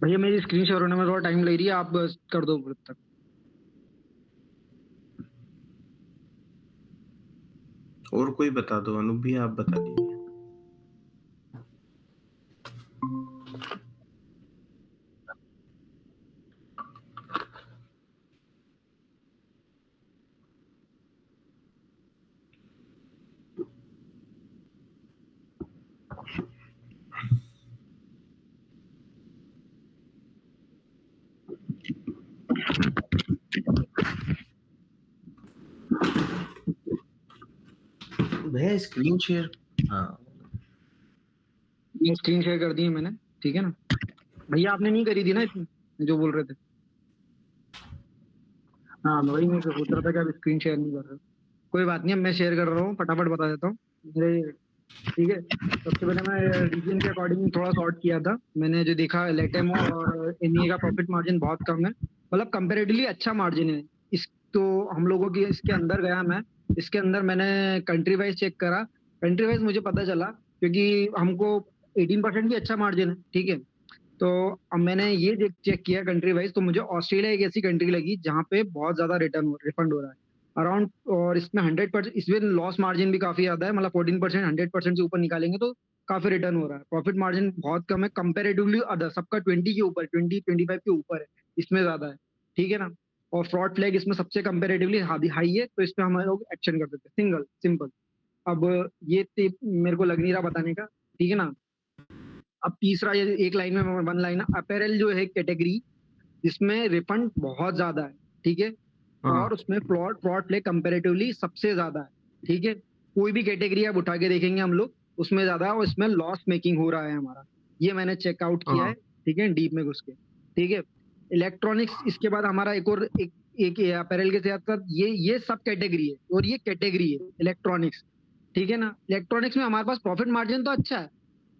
भैया मेरी screen share होने में थोड़ा टाइम लग रही है, आप बस कर दो तब तक। और कोई बता दो, अनूप भी आप बता दीजिए। भैया स्क्रीन शेयर। हाँ ये स्क्रीन शेयर कर दी है मैंने, ठीक है ना। भैया आपने नहीं करी थी ना इतनी, जो बोल रहे थे। हाँ वही मैं सोच रहा था कि आप स्क्रीन शेयर नहीं कर रहे हो। कोई बात नहीं, अब मैं शेयर कर रहा हूँ, फटाफट बता देता हूँ मेरे। ठीक है, सबसे पहले मैं रीजन के अकॉर्डिंग थोड़ा सॉर्ट किया था। मैंने जो देखा लेटेमो और एनईए का प्रॉफिट मार्जिन बहुत कम है, मतलब कंपेरेटिवली अच्छा मार्जिन है। इस तो हम लोगों की इसके अंदर गया मैं, इसके अंदर मैंने कंट्री वाइज चेक करा। कंट्री वाइज मुझे पता चला, क्योंकि हमको 18% भी अच्छा मार्जिन है, ठीक है। तो अब मैंने ये चेक किया कंट्री वाइज, तो मुझे ऑस्ट्रेलिया एक ऐसी कंट्री लगी जहाँ पे बहुत ज्यादा रिफंड हो रहा है अराउंड। और इसमें 100%, इसमें लॉस मार्जिन भी काफी ज्यादा है, मतलब 14%, 100% से ऊपर निकालेंगे तो काफी रिटर्न हो रहा है। प्रॉफिट मार्जिन बहुत कम है कंपेरेटिवली अदर, सबका 20 के ऊपर, 20-25 के ऊपर है, इसमें ज्यादा है, ठीक है ना। और फ्रॉड फ्लैग इसमें सबसे कंपेरेटिवली हाई है, तो इस पे हम लोग एक्शन कर देते हैं, सिंगल सिंपल। अब ये मेरे को लग नहीं रहा बताने का, ठीक है ना। अब तीसरा, ये एक लाइन में वन लाइन, अपैरल जो है कैटेगरी, जिसमें रिफंड बहुत ज्यादा है, ठीक है। हाँ और उसमें फ्रॉड फ्रॉड प्ले कंपेरेटिवली सबसे ज्यादा है, ठीक है। कोई भी कैटेगरी आप उठा के देखेंगे हम लोग, उसमें ज्यादा है और इसमें लॉस मेकिंग हो रहा है हमारा। ये मैंने चेकआउट किया है, हाँ ठीक है, डीप में घुस के, ठीक है। इलेक्ट्रॉनिक्स इसके बाद हमारा एक और एक अपैरल के साथ साथ ये सब कैटेगरी है, और ये कैटेगरी है इलेक्ट्रॉनिक्स, ठीक है ना। इलेक्ट्रॉनिक्स में हमारे पास प्रॉफिट मार्जिन तो अच्छा है,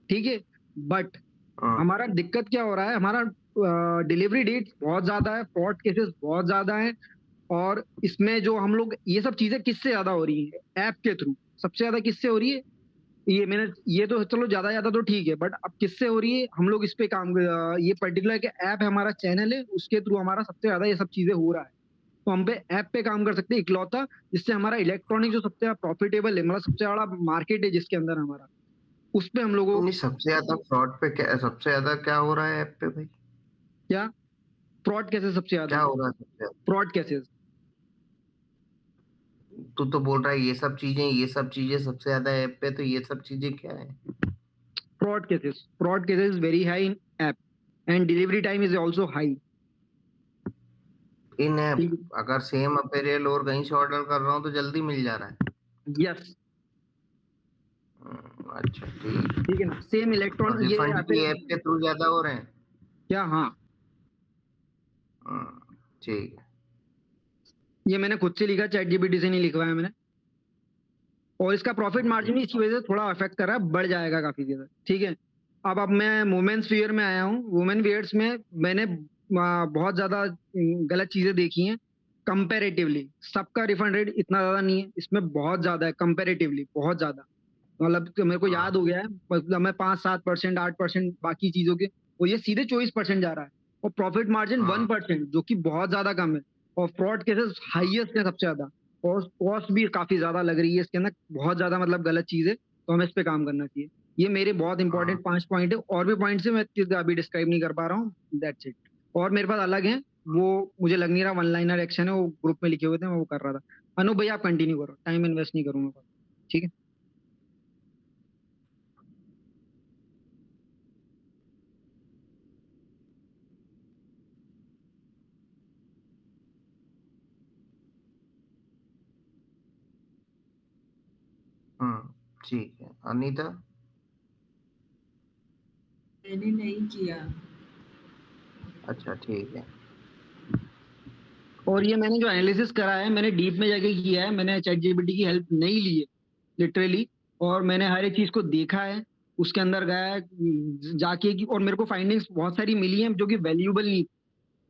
ठीक है। बट हाँ हमारा दिक्कत क्या हो रहा है, हमारा डिलीवरी डेट बहुत ज्यादा है, फ्रॉड केसेस बहुत ज्यादा है। और इसमें जो हम लोग, ये सब चीजें किससे ज्यादा हो रही है, ऐप के थ्रू सबसे ज्यादा किससे हो रही है। ये तो चलो ज्यादा ज्यादा तो ठीक है, बट अब किससे हो रही है, हम लोग इस पे काम ये पर्टिकुलर के ऐप है, हमारा चैनल है, उसके थ्रू हमारा सबसे ज्यादा ये सब चीजें हो रहा है। तो हम पे ऐप पे काम कर सकते हैं इकलौता, जिससे हमारा इलेक्ट्रॉनिक जो सबसे ज्यादा प्रॉफिटेबल है, मतलब सबसे बड़ा मार्केट है जिसके अंदर हमारा, उस पे हम लोगों। नहीं, सबसे ज्यादा फ्रॉड पे क्या, सबसे ज्यादा क्या हो रहा है ऐप पे भाई? क्या फ्रॉड केसेस सबसे ज्यादा क्या है, हो रहा है सबसे ज्यादा? Fraud cases. तू तो बोल रहा है ये सब चीजें सबसे ज्यादा ऐप पे, तो ये सब चीजें क्या है? Fraud cases is very high in app, and delivery time is also high. In app, ठीक अगर सेम अपीरियल और कहीं से ऑर्डर कर रहा हूँ तो जल्दी मिल जा रहा है? है, यस, अच्छा ठीक। ठीक है ना, सेम और इलेक्ट्रॉन ये रिफंड आते। भी ऐप के थ्रू ज्यादा हो रहे हैं? क्या, हाँ। ठीक है। ये मैंने खुद से लिखा, चैट जीपीटी से नहीं लिखवाया मैंने। और इसका प्रॉफिट मार्जिन भी इसी वजह से थोड़ा अफेक्ट कर रहा है, बढ़ जाएगा काफी ज्यादा, ठीक है। अब मैं वुमेन्स वेयर में आया हूँ। वुमेन वेयर्स में मैंने बहुत ज्यादा गलत चीजें देखी हैं। कंपेरेटिवली सबका रिफंड रेट इतना ज्यादा नहीं है, इसमें बहुत ज्यादा है कंपेरेटिवली, बहुत ज्यादा। मतलब कि मेरे को याद हाँ हो गया है, मतलब मैं 5-7%, 8% बाकी चीजों के, और ये सीधे 24% जा रहा है। और प्रॉफिट मार्जिन वन हाँ परसेंट जो कि बहुत ज्यादा कम है। और फ्रॉड केसेस हाईएस्ट है सबसे ज्यादा। और कॉस्ट भी काफी ज्यादा लग रही है इसके अंदर, बहुत ज्यादा, मतलब गलत चीज है, तो हमें इस पे काम करना चाहिए। ये मेरे बहुत हाँ इंपॉर्टेंट 5 पॉइंट है, और भी पॉइंट है मैं अभी डिस्क्राइब नहीं कर पा रहा हूँ, दैट्स इट। और मेरे पास अलग है, वो मुझे लग नहीं रहा वन लाइनर एक्शन है, वो ग्रुप में लिखे हुए थे, मैं वो कर रहा था। अनु भाई आप कंटिन्यू करो, टाइम इन्वेस्ट नहीं करूंगा, ठीक है। ठीक है अनीता। मैंने नहीं किया। अच्छा ठीक है। और ये मैंने जो एनालिसिस करा है, मैंने डीप में जाके किया है, मैंने चैट जीपीटी की हेल्प नहीं ली है, लिटरली। और मैंने हर एक चीज को देखा है, उसके अंदर गया है जाके की, और मेरे को फाइंडिंग्स बहुत सारी मिली हैं जो कि वैल्यूएबल नहीं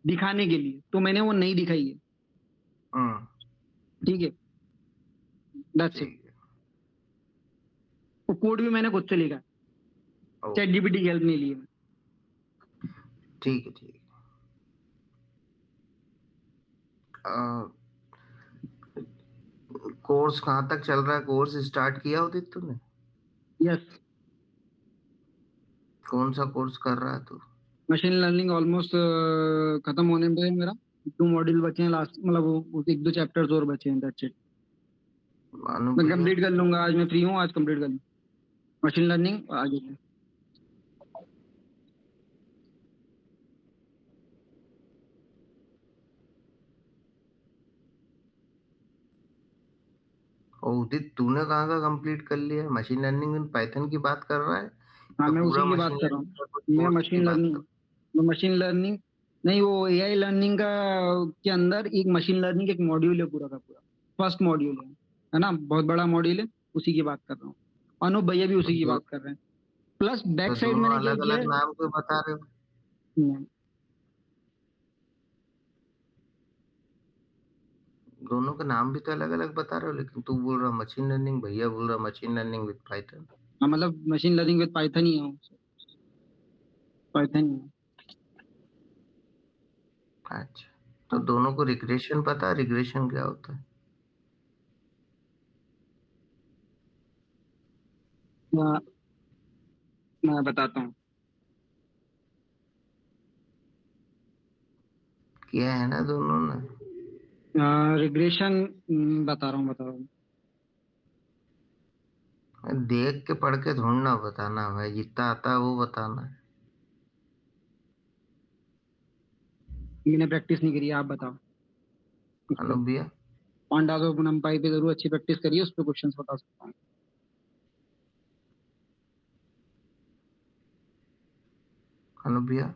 दिखाने के लिए, तो मैंने वो नहीं दिखाई है, हम्म ठीक है। That's it. ठीक है। वो कोड भी मैंने खुद से लिखा है, चैट ओके। जीपीटी की हेल्प नहीं ली है। ठीक है, ठीक है। कोर्स कहाँ तक चल रहा है? कोर्स स्टार्ट किया उदित तूने? यस, कौन सा कोर्स कर रहा है तू? मशीन लर्निंग ऑलमोस्ट खत्म होने पे है मेरा। 2 मॉड्यूल बचे हैं लास्ट, मतलब वो 1-2 चैप्टर्स और बचे हैं, दैट्स इट। मानो मैं भैया, कंप्लीट कर लूंगा, आज मैं फ्री हूँ, आज कंप्लीट कर लूंगा मशीन लर्निंग आगे की। और उदित तूने कहाँ का कंप्लीट कर लिया है? मशीन लर्निंग इन पाइथन की बात कर रहा है हाँ, या मैं उसी पूरा की बात मशीन कर रहा लर्निंग हूँ। का कुछ मैं कोर्स की मशीन बात लर्निंग कर? मैं मशीन लर्निंग नहीं, वो एआई लर्निंग का के अंदर एक मशीन लर्निंग एक मॉड्यूल है, पूरा का पूरा फर्स्ट मॉड्यूल है ना, बहुत बड़ा मॉड्यूल है, उसी की बात कर रहा हूँ। अनूप भैया भी तो, उसी की बात कर रहे हैं। प्लस तो बैक साइड दोनों मैंने क्या अलग किया अलग है। नाम क्यों बता रहे हो? हम्म, दोनों का नाम भी तो अलग अलग बता रहे हो, लेकिन तू बोल रहा मशीन लर्निंग, भैया बोल रहा मशीन लर्निंग विद पाइथन। हाँ, मतलब मशीन लर्निंग विद पाइथन ही है, पाइथन ही है। अच्छा, तो हाँ, दोनों को रिग्रेशन पता है? रिग्रेशन क्या होता है? मैं मैं बताता हूँ। किया है ना दोनों ने? रिग्रेशन बता रहा हूँ। देख के पढ़ के थोड़ा बताना भाई, जितना आता है वो बताना है। मैंने प्रैक्टिस नहीं करी है, आप बताओ उस पर। अनु भैया, पांडास और नंपाई पे जरूर अच्छी प्रैक्टिस करिए, उस पर क्वेश्चन बता सकता हूँ। अनु भैया,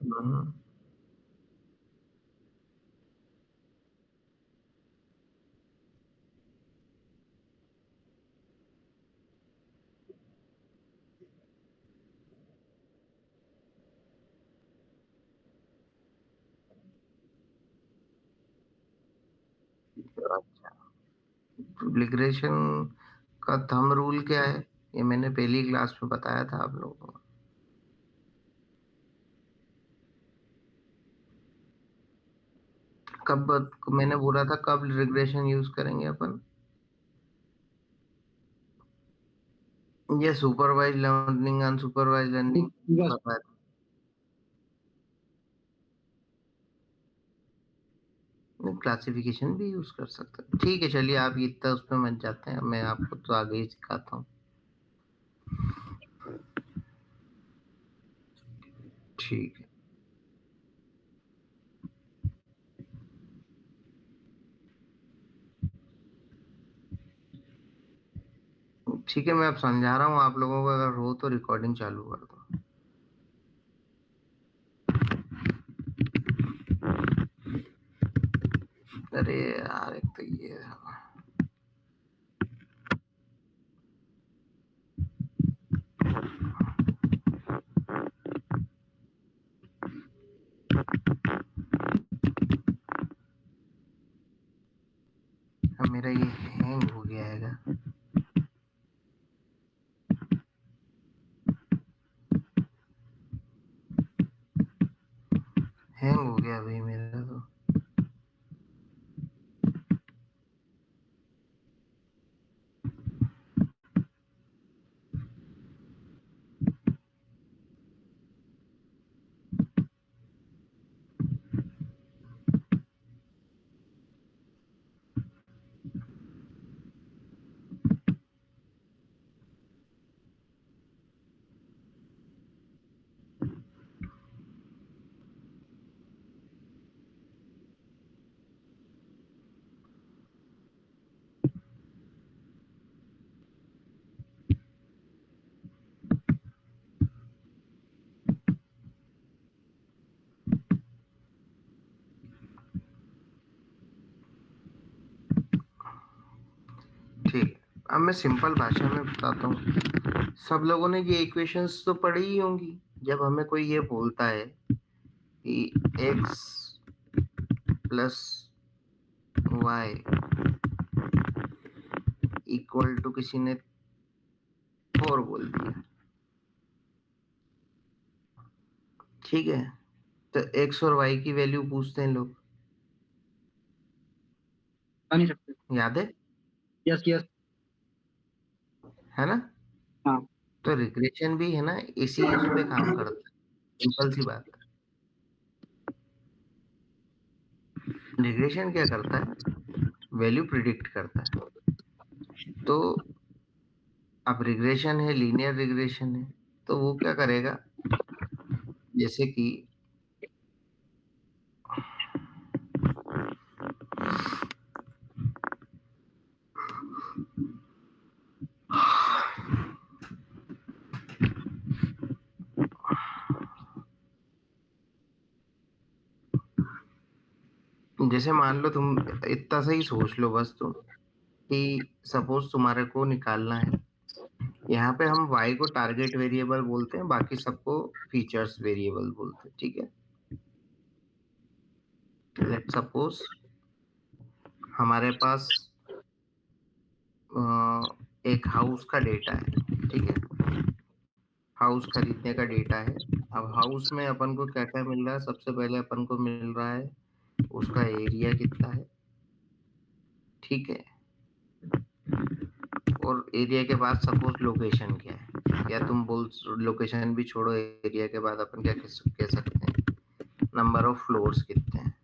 हम्म, अच्छा। रिग्रेशन का थंब रूल क्या है? ये मैंने पहली क्लास में बताया था आप लोगों को। मैंने बोला था कब रिग्रेशन यूज करेंगे अपन? ये सुपरवाइज लर्निंग, अनसुपरवाइज लर्निंग बस। बताया था। क्लासिफिकेशन भी यूज कर सकते हैं। ठीक है, चलिए आप इतना उस पर मत जाते हैं, मैं आपको तो आगे ही सिखाता हूँ। ठीक है, ठीक है, मैं अब समझा रहा हूँ आप लोगों को, अगर हो तो रिकॉर्डिंग चालू कर दो। अरे यार, एक तो ये अब मेरा ये हैंग हो गया है। हैंग हो गया भाई मेरा तो। ठीक है, अब मैं सिंपल भाषा में बताता हूँ। सब लोगों ने ये इक्वेशंस तो पढ़ी ही होंगी। जब हमें कोई ये बोलता है कि x plus Y equal to किसी ने 4 बोल दिया, ठीक है। तो एक्स और वाई की वैल्यू पूछते हैं लोग, बता नहीं सकते। याद है यस यस। है ना? हाँ। तो रिग्रेशन भी है ना इसी उस पे काम करता है, सिंपल सी बात है। रिग्रेशन क्या करता है? वैल्यू प्रिडिक्ट करता है। तो अब रिग्रेशन है, लीनियर रिग्रेशन है, तो वो क्या करेगा, जैसे कि जैसे मान लो तुम इतना सा ही सोच लो बस तुम, कि सपोज तुम्हारे को निकालना है, यहाँ पे हम y को टारगेट वेरिएबल बोलते हैं, बाकी सबको फीचर्स वेरिएबल बोलते हैं, ठीक है। लेट सपोज हमारे पास एक हाउस का डेटा है, ठीक है। हाउस खरीदने का डेटा है। अब हाउस में अपन को क्या क्या मिल रहा है, सबसे पहले अपन को मिल रहा है उसका एरिया कितना है, ठीक है। और एरिया के बाद सपोज लोकेशन क्या है, या तुम बोल लोकेशन भी छोड़ो, एरिया के बाद अपन क्या कह सकते हैं, नंबर ऑफ फ्लोर्स कितने हैं,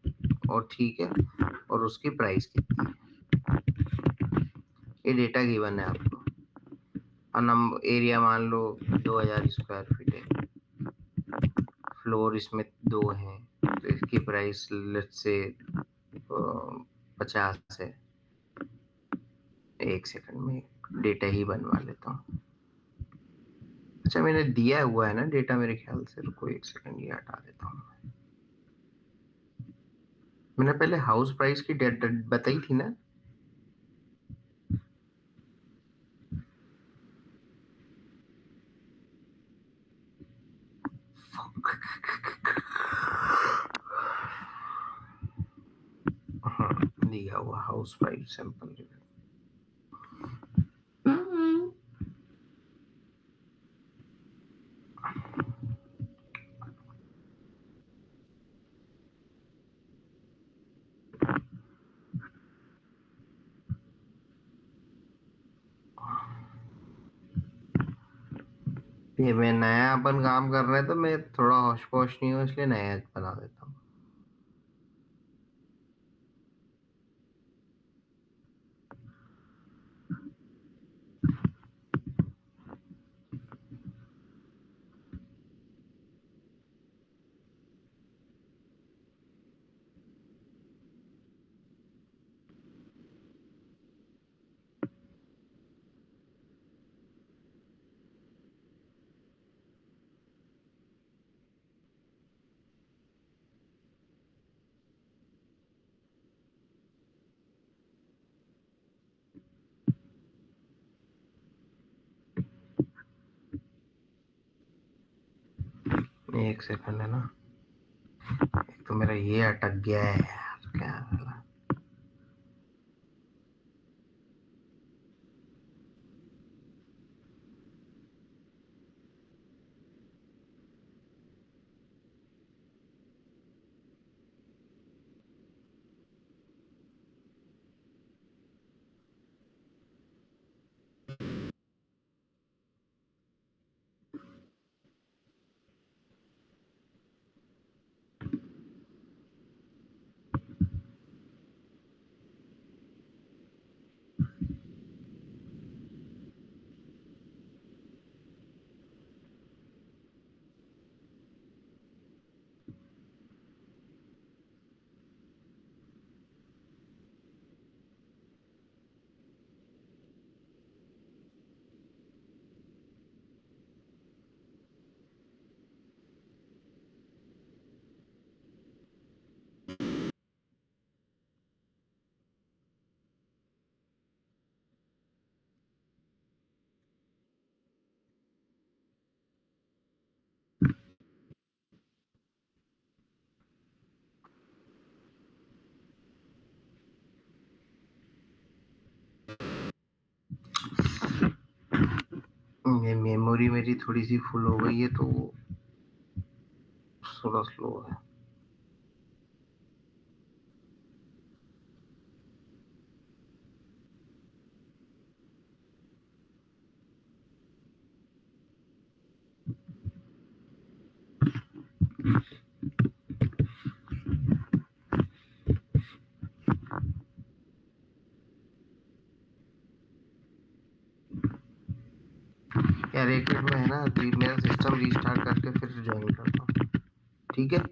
और ठीक है, और उसकी प्राइस कितनी है। ये डेटा गिवन है आपको। और नंबर एरिया मान लो 2000 स्क्वायर फीट है, फ्लोर इसमें 2 हैं, तो इसकी प्राइस लेट्स से 50 है। एक सेकंड में डेटा ही बनवा लेता हूँ। अच्छा मैंने दिया हुआ है ना डेटा मेरे ख्याल से, रुको एक सेकंड ये हटा देता हूँ। मैंने पहले हाउस प्राइस की डेट बताई थी ना। हाँ, दिया हुआ हाउस प्राइस सैंपल। ये मैं नया अपन काम कर रहे हैं तो मैं थोड़ा होश पोश नहीं हूँ, इसलिए नया बना देता हूँ। एक सेकंड है ना, एक तो मेरा ये अटक गया है यार, क्या वाला। मेमोरी मेरी थोड़ी सी फुल हो गई है तो थोड़ा स्लो है। यार एक मिनट में है ना, मेरा सिस्टम रीस्टार्ट करके फिर ज्वाइन करता हूँ, ठीक है।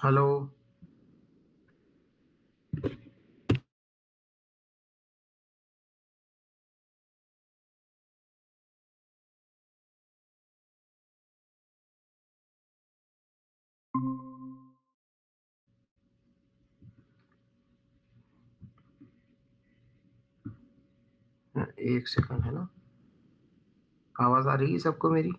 हेलो। एक सेकंड है ना, आवाज आ रही है सबको मेरी?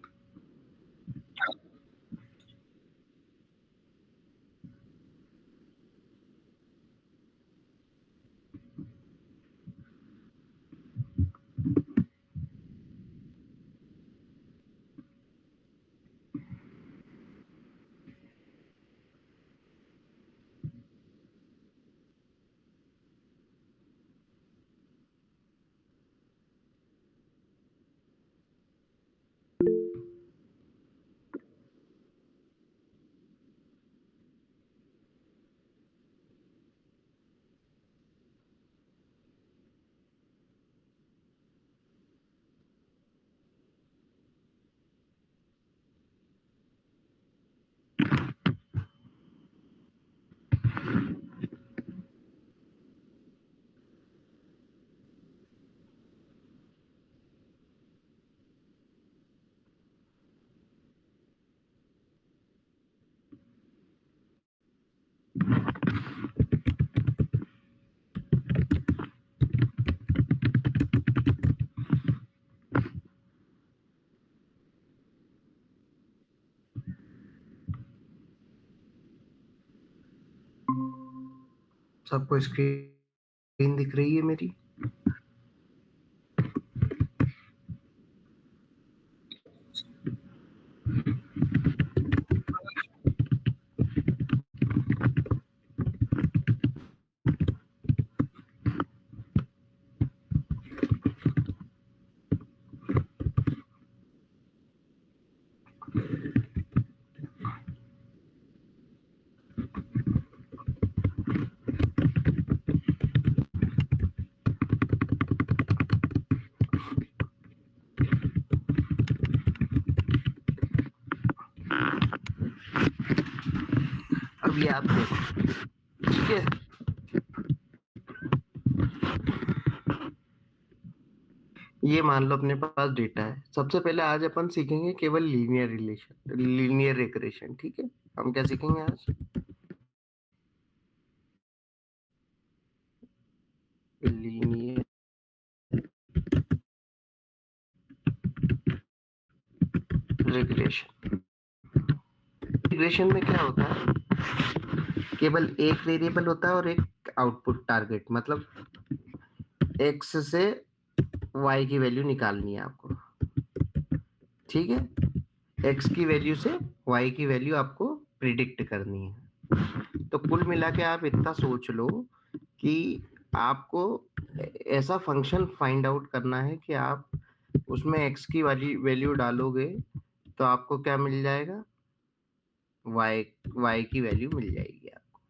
सबको स्क्रीन दिख रही है मेरी? अभी आप देखो, ठीक है? ये मान लो अपने पास डेटा है। सबसे पहले आज अपन सीखेंगे केवल लीनियर रिलेशन, लीनियर रिग्रेशन। ठीक है, हम क्या सीखेंगे आज? Linear regression. रिग्रेशन में क्या होता है, केवल एक वेरिएबल होता है और एक आउटपुट टारगेट, मतलब एक्स से वाई की वैल्यू निकालनी है आपको। ठीक है, एक्स की वैल्यू से वाई की वैल्यू आपको प्रिडिक्ट करनी है। तो कुल मिला के आप इतना सोच लो कि आपको ऐसा फंक्शन फाइंड आउट करना है कि आप उसमें एक्स की वाली वैल्यू डालोगे तो आपको क्या मिल जाएगा, वाई की वैल्यू मिल जाएगी आपको।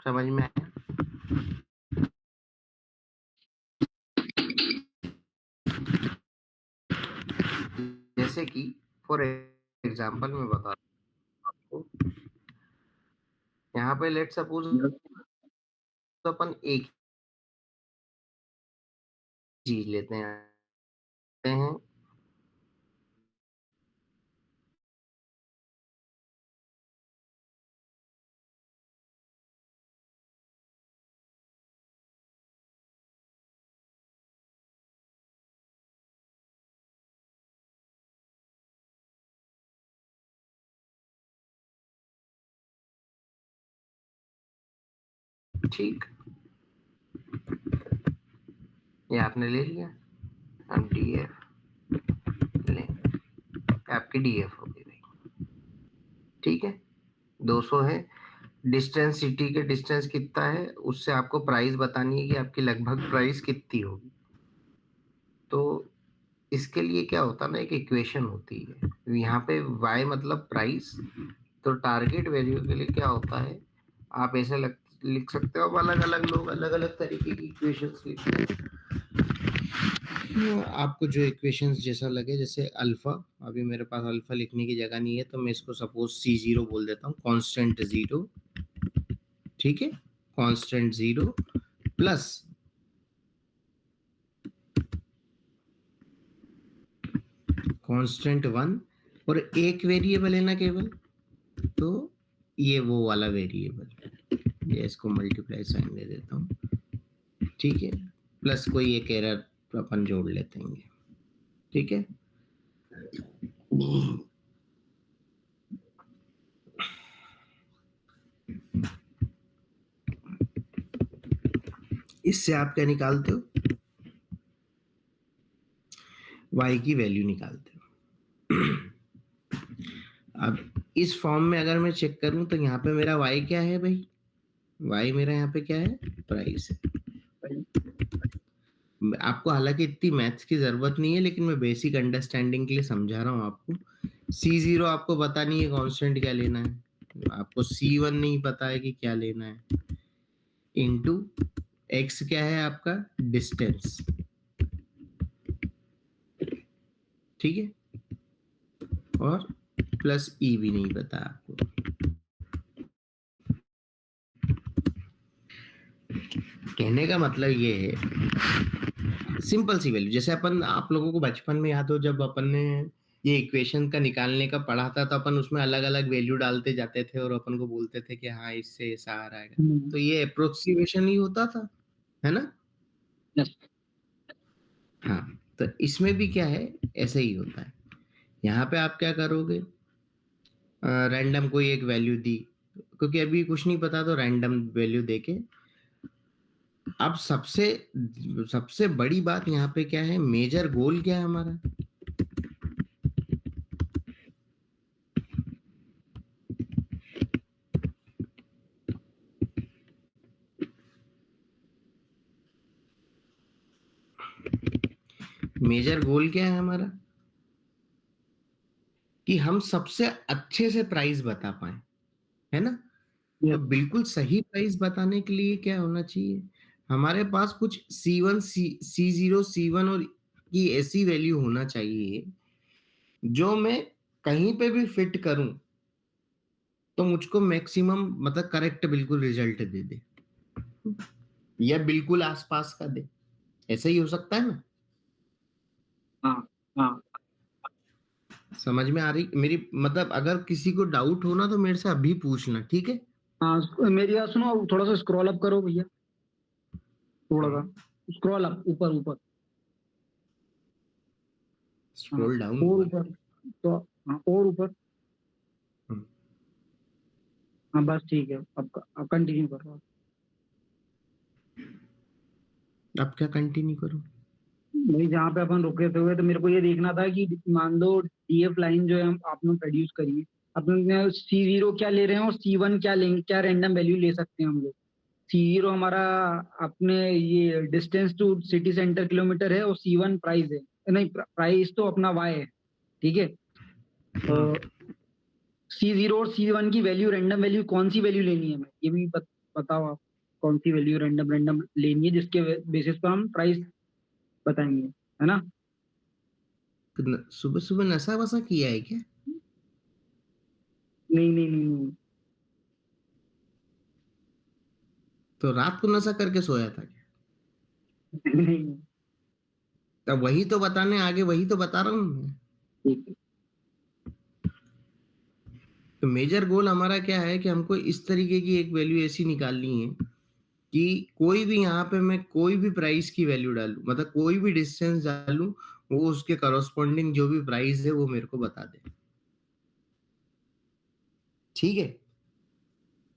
समझ में आया? जैसे कि फॉर एग्जांपल मैं बता रहा हूँ आपको, यहाँ पे लेट सपोज तो अपन एक चीज लेते हैं। ठीक, ये आपने ले लिया, हम डीएफ ले, आपकी डीएफ हो गई भाई। ठीक है, 200 है। डिस्टेंस, सिटी के डिस्टेंस कितना है उससे आपको प्राइस बतानी है कि आपकी लगभग प्राइस कितनी होगी। तो इसके लिए क्या होता है ना, एक इक्वेशन होती है यहाँ पे, y मतलब प्राइस। तो टारगेट वैल्यू के लिए क्या होता है, आप ऐसे लिख सकते हो। अब अलग अलग लोग अलग अलग तरीके की इक्वेशंस लिखते हैं। आपको जो इक्वेशंस जैसा लगे, जैसे अल्फा, अभी मेरे पास अल्फा लिखने की जगह नहीं है तो मैं इसको सपोज C0 बोल देता हूँ, कांस्टेंट 0, ठीक है, कांस्टेंट 0 प्लस कांस्टेंट 1 और एक वेरिएबल है ना केवल, तो ये वो वाला वेरिएबल, ये इसको मल्टीप्लाई साइन दे देता हूँ, ठीक है, प्लस कोई एक एरर अपन जोड़ लेते हैं, ठीक है। इससे आप क्या निकालते हो, y की वैल्यू निकालते हो। अब इस फॉर्म में अगर मैं चेक करूं तो यहाँ पे मेरा y क्या है भाई, y मेरा यहाँ पे क्या है, प्राइस है। आपको हालांकि इतनी मैथ्स की जरूरत नहीं है, लेकिन मैं बेसिक अंडरस्टैंडिंग के लिए समझा रहा हूँ आपको। C0 आपको पता नहीं है कांस्टेंट क्या लेना है, आपको C1 नहीं पता है कि क्या लेना है, इनटू x क्या है आपका, डिस्टेंस, ठीक है, और प्लस ई भी नहीं पता आपको। कहने का मतलब ये है, सिंपल सी वैल्यू, जैसे अपन, आप लोगों को बचपन में याद हो जब अपन ने ये इक्वेशन का निकालने का पढ़ा था, तो अपन उसमें अलग अलग वैल्यू डालते जाते थे और अपन को बोलते थे कि हाँ इससे ऐसा आ रहा है, तो ये अप्रोक्सीमेशन ही होता था, है ना। यस। हाँ, तो इसमें भी क्या है, ऐसे ही होता है। यहाँ पे आप क्या करोगे, रैंडम कोई एक वैल्यू दी, क्योंकि अभी कुछ नहीं पता तो रैंडम वैल्यू देके, अब सबसे सबसे बड़ी बात यहाँ पे क्या है, मेजर गोल क्या है हमारा, मेजर गोल क्या है हमारा, कि हम सबसे अच्छे से प्राइस बता पाए, है ना। तो बिल्कुल सही प्राइस बताने के लिए क्या होना चाहिए, हमारे पास कुछ C1 C0 C1 और की ऐसी वैल्यू होना चाहिए जो मैं कहीं पे भी फिट करूं तो मुझको मैक्सिमम, मतलब करेक्ट बिल्कुल रिजल्ट दे दे, या बिल्कुल आसपास का दे, ऐसा ही हो सकता है ना। हाँ हाँ समझ में आ रही मेरी, मतलब अगर किसी को डाउट हो ना तो मेरे से अभी पूछना, ठीक है। हाँ, मेरी बात सुनो, थोड़ा सा स्क्रॉल अप करो भैया, थोड़ा सा स्क्रॉल अप, ऊपर ऊपर। हाँ, स्क्रॉल डाउन और हुआ। ऊपर, तो हाँ और ऊपर। हाँ बस ठीक है, अब कंटिन्यू करो। अब क्या कंटिन्यू करूं, भाई जहाँ पे अपन रुके थे हुए, तो मेरे को ये देखना था कि मान लो डीएफ लाइन जो है हम आपने प्रोड्यूस करी है, अपने C0 क्या ले रहे हैं और C1 क्या लेंगे, क्या रैंडम वैल्यू ले सकते हैं हम लोग। C0 हमारा अपने ये distance to city centre kilometre है, और C1 प्राइस है, नहीं प्राइस तो अपना Y है, ठीक है। और C0 और C1 की वैल्यू, रैंडम वैल्यू कौन सी वैल्यू लेनी है, हमें ये भी बताओ आप। कौन सी वैल्यू रैंडम रैंडम लेनी है जिसके बेसिस पर हम प्राइस बताएंगे, है ना। तो सुबह सुबह नशा वसा किया है क्या, नहीं नहीं नहीं नहीं। तो रात को नशा करके सोया था क्या, नहीं। तब वही तो बताने आगे, वही तो बता रहा हूँ मैं। ठीक है। तो मेजर गोल हमारा क्या है कि हमको इस तरीके की एक वैल्यू ऐसी निकालनी है कि कोई भी यहाँ पे मैं कोई भी प्राइस की वैल्यू डालूं, मतलब कोई भी डिस्टेंस डालूं, वो उसके करस्पॉन्डिंग जो भी प्राइस है वो मेरे को बता दे, ठीक है।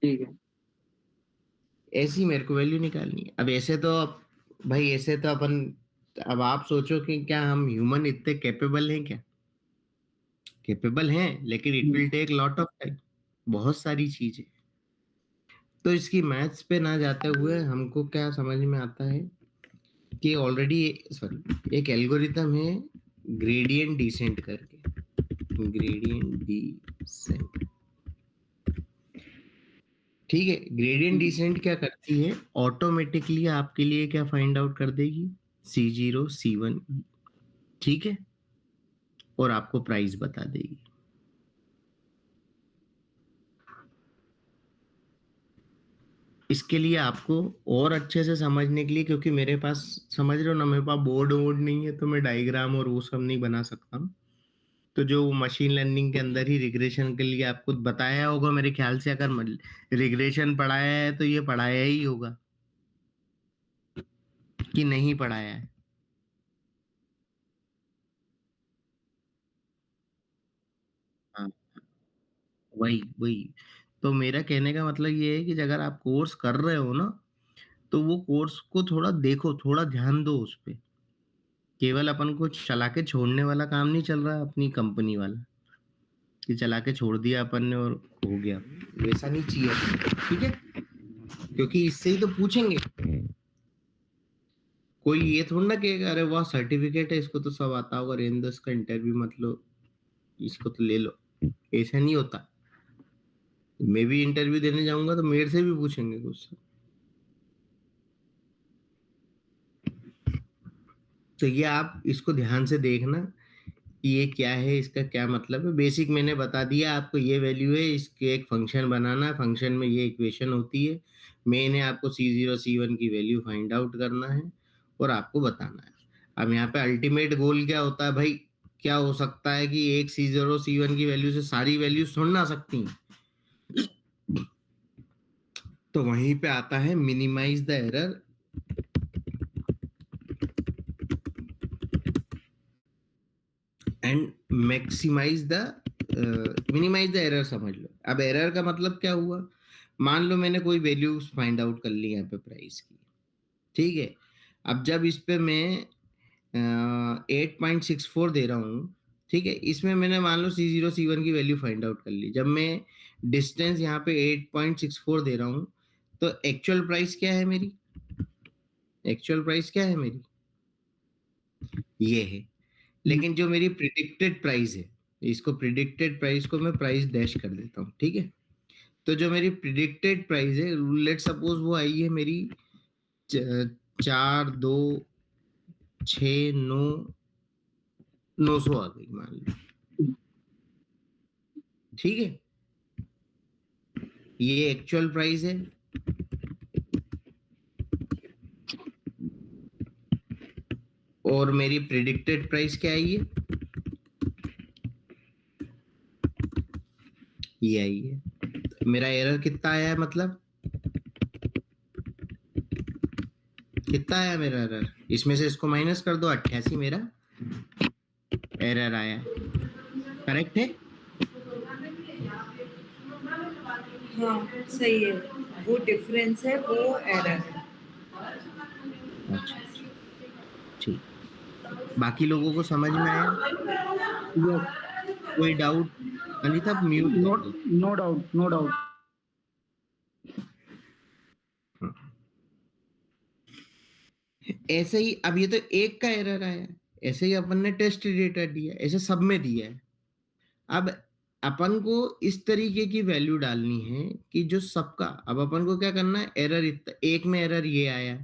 ठीक है। ऐसी मेरे को वैल्यू निकालनी है। अब ऐसे तो भाई, ऐसे तो अपन, अब आप सोचो कि क्या हम ह्यूमन इतने कैपेबल हैं क्या, कैपेबल हैं, लेकिन it will take lot of time, बहुत सारी चीजें। तो इसकी मैथ्स पे ना जाते हुए हमको क्या समझ में आता है कि ऑलरेडी, सॉरी, एक एल्गोरिथम है ग्रेडियंट डिसेंट करके, ग्रेडियंट डिसेंट, ठीक है। ग्रेडियंट डिसेंट क्या करती है, ऑटोमेटिकली आपके लिए क्या फाइंड आउट कर देगी, C0 C1 ठीक है, और आपको प्राइस बता देगी। इसके लिए आपको और अच्छे से समझने के लिए, क्योंकि मेरे पास, समझ रहे हो ना, मेरे पास बोर्ड वोर्ड नहीं है, तो मैं डायग्राम और वो सब नहीं बना सकता हूँ। तो जो मशीन लर्निंग के अंदर ही रिग्रेशन के लिए आपको बताया होगा मेरे ख्याल से, अगर रिग्रेशन पढ़ाया है तो ये पढ़ाया ही होगा, कि नहीं पढ़ाया है। हाँ, वही वही। तो मेरा कहने का मतलब ये है कि अगर आप कोर्स कर रहे हो ना, तो वो कोर्स को थोड़ा देखो, थोड़ा ध्यान दो उस पे। केवल अपन को चला के छोड़ने वाला काम नहीं चल रहा अपनी कंपनी वाला, कि चला के छोड़ दिया अपन ने और हो गया, वैसा नहीं चाहिए। ठीक है, क्योंकि इससे ही तो पूछेंगे। कोई ये थोड़ा ना कहेगा अरे वाह सर्टिफिकेट है, इसको तो सब आता होगा, रेन दस का इंटरव्यू मत लो, इसको तो ले लो। ऐसा नहीं होता। मैं भी इंटरव्यू देने जाऊंगा तो मेरे से भी पूछेंगे कुछ। तो ये आप इसको ध्यान से देखना कि ये क्या है, इसका क्या मतलब है। बेसिक मैंने बता दिया आपको, ये वैल्यू है, इसके एक फंक्शन बनाना है, फंक्शन में ये इक्वेशन होती है, मैंने आपको C0 C1 की वैल्यू फाइंड आउट करना है और आपको बताना है। अब यहाँ पे अल्टीमेट गोल क्या होता है भाई, क्या हो सकता है कि एक C0 C1 की वैल्यू से सारी वैल्यूज थोड़ी ना आ सकती हैं। तो वहीं पे आता है minimise the error and maximise the, minimise the error. समझ लो, अब एरर का मतलब क्या हुआ। मान लो मैंने कोई वैल्यू फाइंड आउट कर ली यहाँ पे प्राइस की, ठीक है। अब जब इस पे मैं 8.64 दे रहा हूँ, ठीक है, इसमें मैंने मान लो C0 C1 की वैल्यू फाइंड आउट कर ली। जब मैं डिस्टेंस यहाँ पे 8.64 दे रहा हूँ, तो एक्चुअल प्राइस क्या है मेरी, एक्चुअल प्राइस क्या है मेरी, ये है। लेकिन जो मेरी प्रिडिक्टेड प्राइस है, इसको प्रिडिक्टेड प्राइस को मैं प्राइस डैश कर देता हूँ, ठीक है। तो जो मेरी प्रिडिक्टेड प्राइस है, लेट सपोज वो आई है मेरी 4, 2, 6, 9, 900 आ गई मान लो, ठीक है। ये एक्चुअल प्राइस है, और मेरी प्रिडिक्टेड प्राइस क्या आई है, ये आई है। मेरा एरर कितना आया है, मतलब कितना आया मेरा एरर, इसमें से इसको माइनस कर दो, 88 मेरा एरर आया है, करेक्ट है। हाँ सही है, वो डिफरेंस है, वो एरर है। अच्छा, ठीक। बाकी लोगों को समझ में आया, यस, कोई डाउट। अनिता आप म्यूट नो, कर दो। No doubt, no doubt. ऐसे ही अब ये तो एक का एरर आया, ऐसे ही अपन ने टेस्ट डेटा दिया, ऐसे सब में दिया है। अब अपन को इस तरीके की वैल्यू डालनी है कि जो सबका, अब अपन को क्या करना है, एरर एक में एरर ये आया,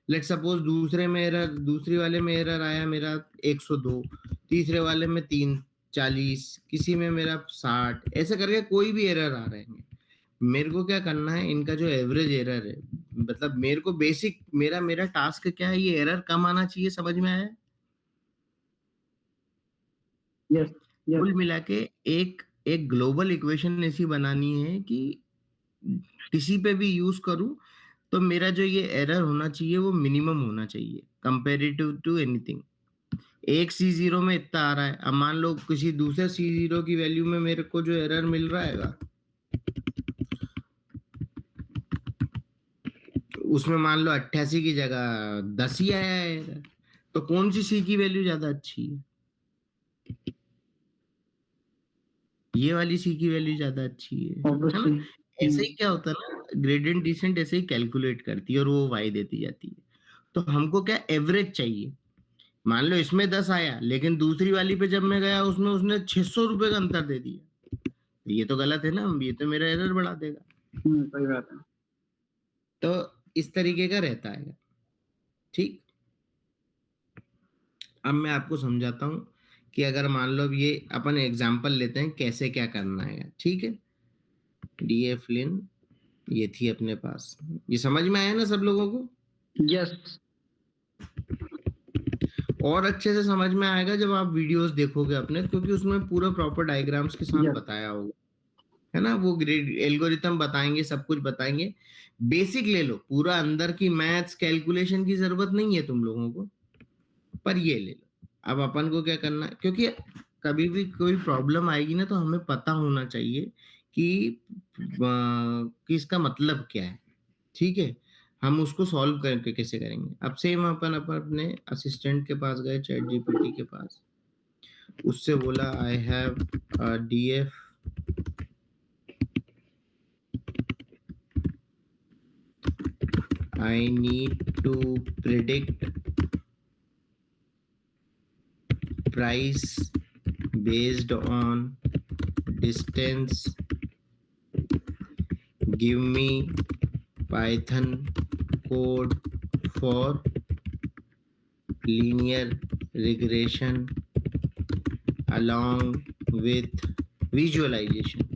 लेट सपोज दूसरे में एरर, दूसरी वाले में एरर आया मेरा 102, तीसरे वाले में 340, किसी में मेरा 60, ऐसे करके कोई भी एरर आ रहे हैं। मेरे को क्या करना है, इनका जो एवरेज एरर है, मतलब मेरे को बेसिक, मेरा मेरा टास्क क्या है, ये एरर कम आना चाहिए, समझ में आया। यस, यस, कुल मिला के एक एक ग्लोबल इक्वेशन ऐसी बनानी है कि किसी पे भी यूज करूं तो मेरा जो ये एरर होना चाहिए वो मिनिमम होना चाहिए कंपेरेटिव टू एनीथिंग। एक C0 में इतना आ रहा है, अब मान लो किसी दूसरे C0 की वैल्यू में मेरे को जो एरर मिल रहा है, उसमें मान लो 88 की जगह 10 ही आया है error, तो कौन सी सी की वैल्यू ज्यादा अच्छी है, ये वाली सी की वैल्यू ज्यादा अच्छी है ना। ऑब्वियसली। ऐसे ही क्या होता है ना, ग्रेडियंट डिसेंट ऐसे ही कैलकुलेट करती है और वो वाई देती जाती है। तो हमको क्या एवरेज चाहिए। मान लो इसमें 10 आया, लेकिन दूसरी वाली पे जब मैं गया उसमें उसने 600 रुपए का अंतर दे दिया, तो ये तो गलत है ना, ये तो मेरा एरर बढ़ा देगा। सही बात है। तो इस तरीके का रहता है, ठीक। अब मैं आपको समझाता हूँ कि अगर मान लो अब ये अपन एग्जांपल लेते हैं कैसे क्या करना है, ठीक है? डीएफ लिन ये थी अपने पास, ये समझ में आया ना सब लोगों को? यस। और अच्छे से समझ में आएगा जब आप वीडियोस देखोगे अपने, क्योंकि उसमें पूरा प्रॉपर डायग्राम्स के साथ यस। बताया होगा, है ना? वो ग्रेड एल्गोरिथम बताएंगे, सब कुछ बताएंगे। बेसिक ले लो, पूरा अंदर की मैथ्स कैलकुलेशन की जरूरत नहीं है तुम लोगों को, पर ये ले लो। अब अपन को क्या करना है, क्योंकि कभी भी कोई प्रॉब्लम आएगी ना तो हमें पता होना चाहिए कि इसका मतलब क्या है, ठीक है? हम उसको सॉल्व करके कैसे करेंगे। अब सेम अपन अपने असिस्टेंट के पास गए, चैट जीपीटी के पास, उससे बोला I have DF I need to predict price based on distance. Give me Python code for linear regression along with visualization.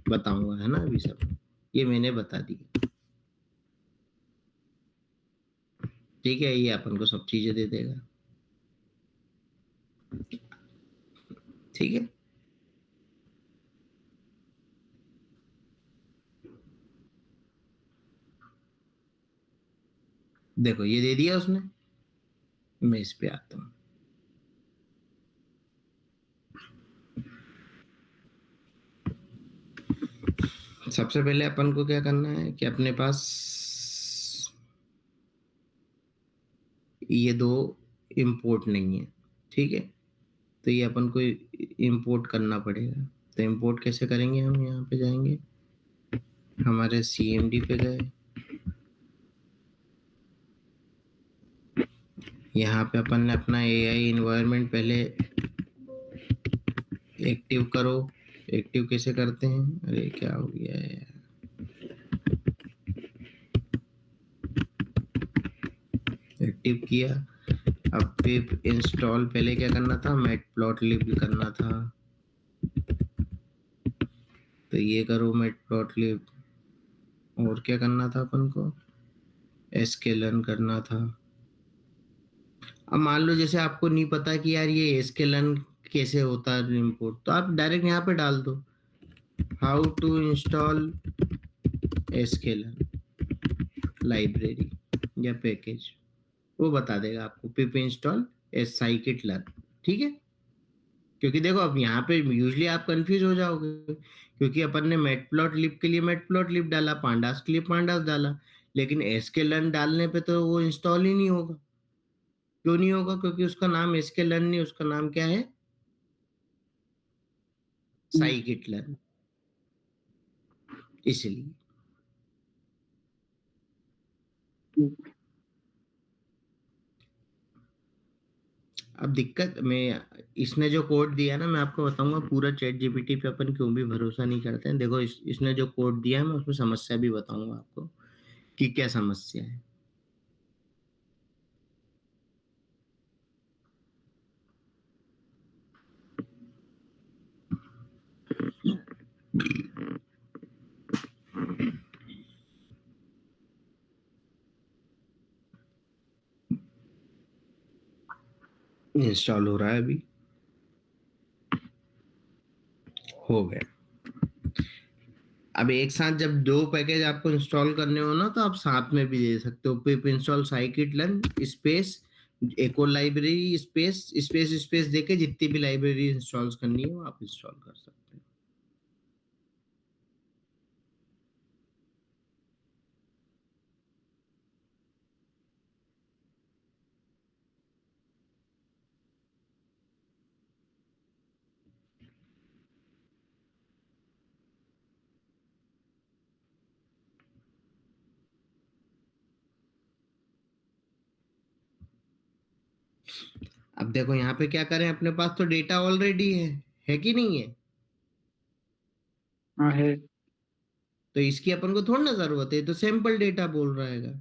बताऊंगा, है ना? अभी सब ये मैंने बता दी, ठीक है? ये अपन को सब चीजें दे देगा, ठीक है? देखो ये दे दिया उसने। मैं इस पे आता हूँ। सबसे पहले अपन को क्या करना है कि अपने पास ये दो इंपोर्ट नहीं है, ठीक है? तो ये अपन को इंपोर्ट करना पड़ेगा। तो इंपोर्ट कैसे करेंगे? हम यहाँ पे जाएंगे, हमारे CMD पे गए, यहाँ पे अपन ने अपना AI इन्वायरमेंट पहले एक्टिव करो। एक्टिव कैसे करते हैं? अरे क्या हो गया है यार, एक्टिव किया। अब पिप इंस्टॉल पहले क्या करना था? मैटप्लॉटलिब करना था, तो ये करो मैटप्लॉटलिब। और क्या करना था अपन को? sklearn करना था। अब मान लो जैसे आपको नहीं पता कि यार ये sklearn कैसे होता है इंपोर्ट, तो आप डायरेक्ट यहाँ पे डाल दो how to install sklearn library या पैकेज, वो बता देगा आपको पिप इंस्टॉल scikit-learn, ठीक है? क्योंकि देखो अब यहाँ पे यूजली आप कंफ्यूज हो जाओगे, क्योंकि अपन ने मैटप्लॉटलिब के लिए मैटप्लॉटलिब डाला, पांडास के लिए पांडास डाला, लेकिन sklearn डालने पे तो वो इंस्टॉल ही नहीं होगा। क्यों नहीं होगा? क्योंकि उसका नाम sklearn नहीं, उसका नाम क्या है? scikit-learn, इसलिए। अब दिक्कत में इसने जो कोड दिया ना, मैं आपको बताऊंगा पूरा चैट जीपीटी पे अपन क्यों भी भरोसा नहीं करते हैं। देखो इसने जो कोड दिया है, मैं उसमें समस्या भी बताऊंगा आपको कि क्या समस्या है। इंस्टॉल हो रहा है, अभी हो गया। अब एक साथ जब दो पैकेज आपको इंस्टॉल करने हो ना, तो आप साथ में भी दे सकते हो, पिप इंस्टॉल scikit-learn स्पेस एको लाइब्रेरी स्पेस स्पेस स्पेस देके जितनी भी लाइब्रेरी इंस्टॉल करनी हो आप इंस्टॉल कर सकते हो। अब देखो यहाँ पे क्या करें, अपने पास तो डेटा ऑलरेडी है कि नहीं है? हाँ है। तो इसकी अपन को थोड़ी ना जरूरत है, तो सैंपल डेटा बोल रहेगा।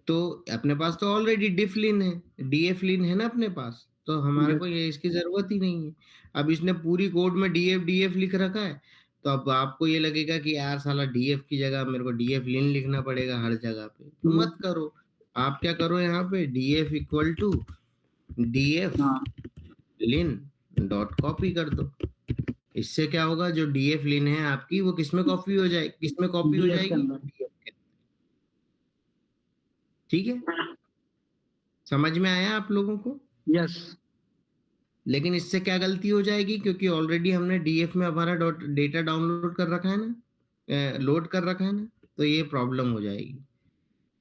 तो अपने पास तो ऑलरेडी डिफलिन है, डीएफलिन है ना अपने पास, तो हमारे को ये इसकी जरूरत ही नहीं है। अब इसने पूरी कोड में डीएफ लिख रखा है, तो अब आपको ये लगेगा कि यार साला डीएफ की जगह मेरे को डीएफ लिन लिखना पड़ेगा हर जगह पे, तो मत करो। आप क्या करो, यहाँ पे डीएफ इक्वल टू डीएफ हाँ लिन डॉट कॉपी कर दो। इससे क्या होगा, जो डीएफ लिन है आपकी वो किसमें कॉपी हो जाएगी, किसमें कॉपी हो DF के जाएगी, अंदर। डीएफ के। ठीक है, समझ में आया आप लोगों को? यस। लेकिन इससे क्या गलती हो जाएगी, क्योंकि ऑलरेडी हमने डीएफ में हमारा डेटा डाउनलोड कर रखा है ना, लोड कर रखा है ना, तो ये प्रॉब्लम हो जाएगी।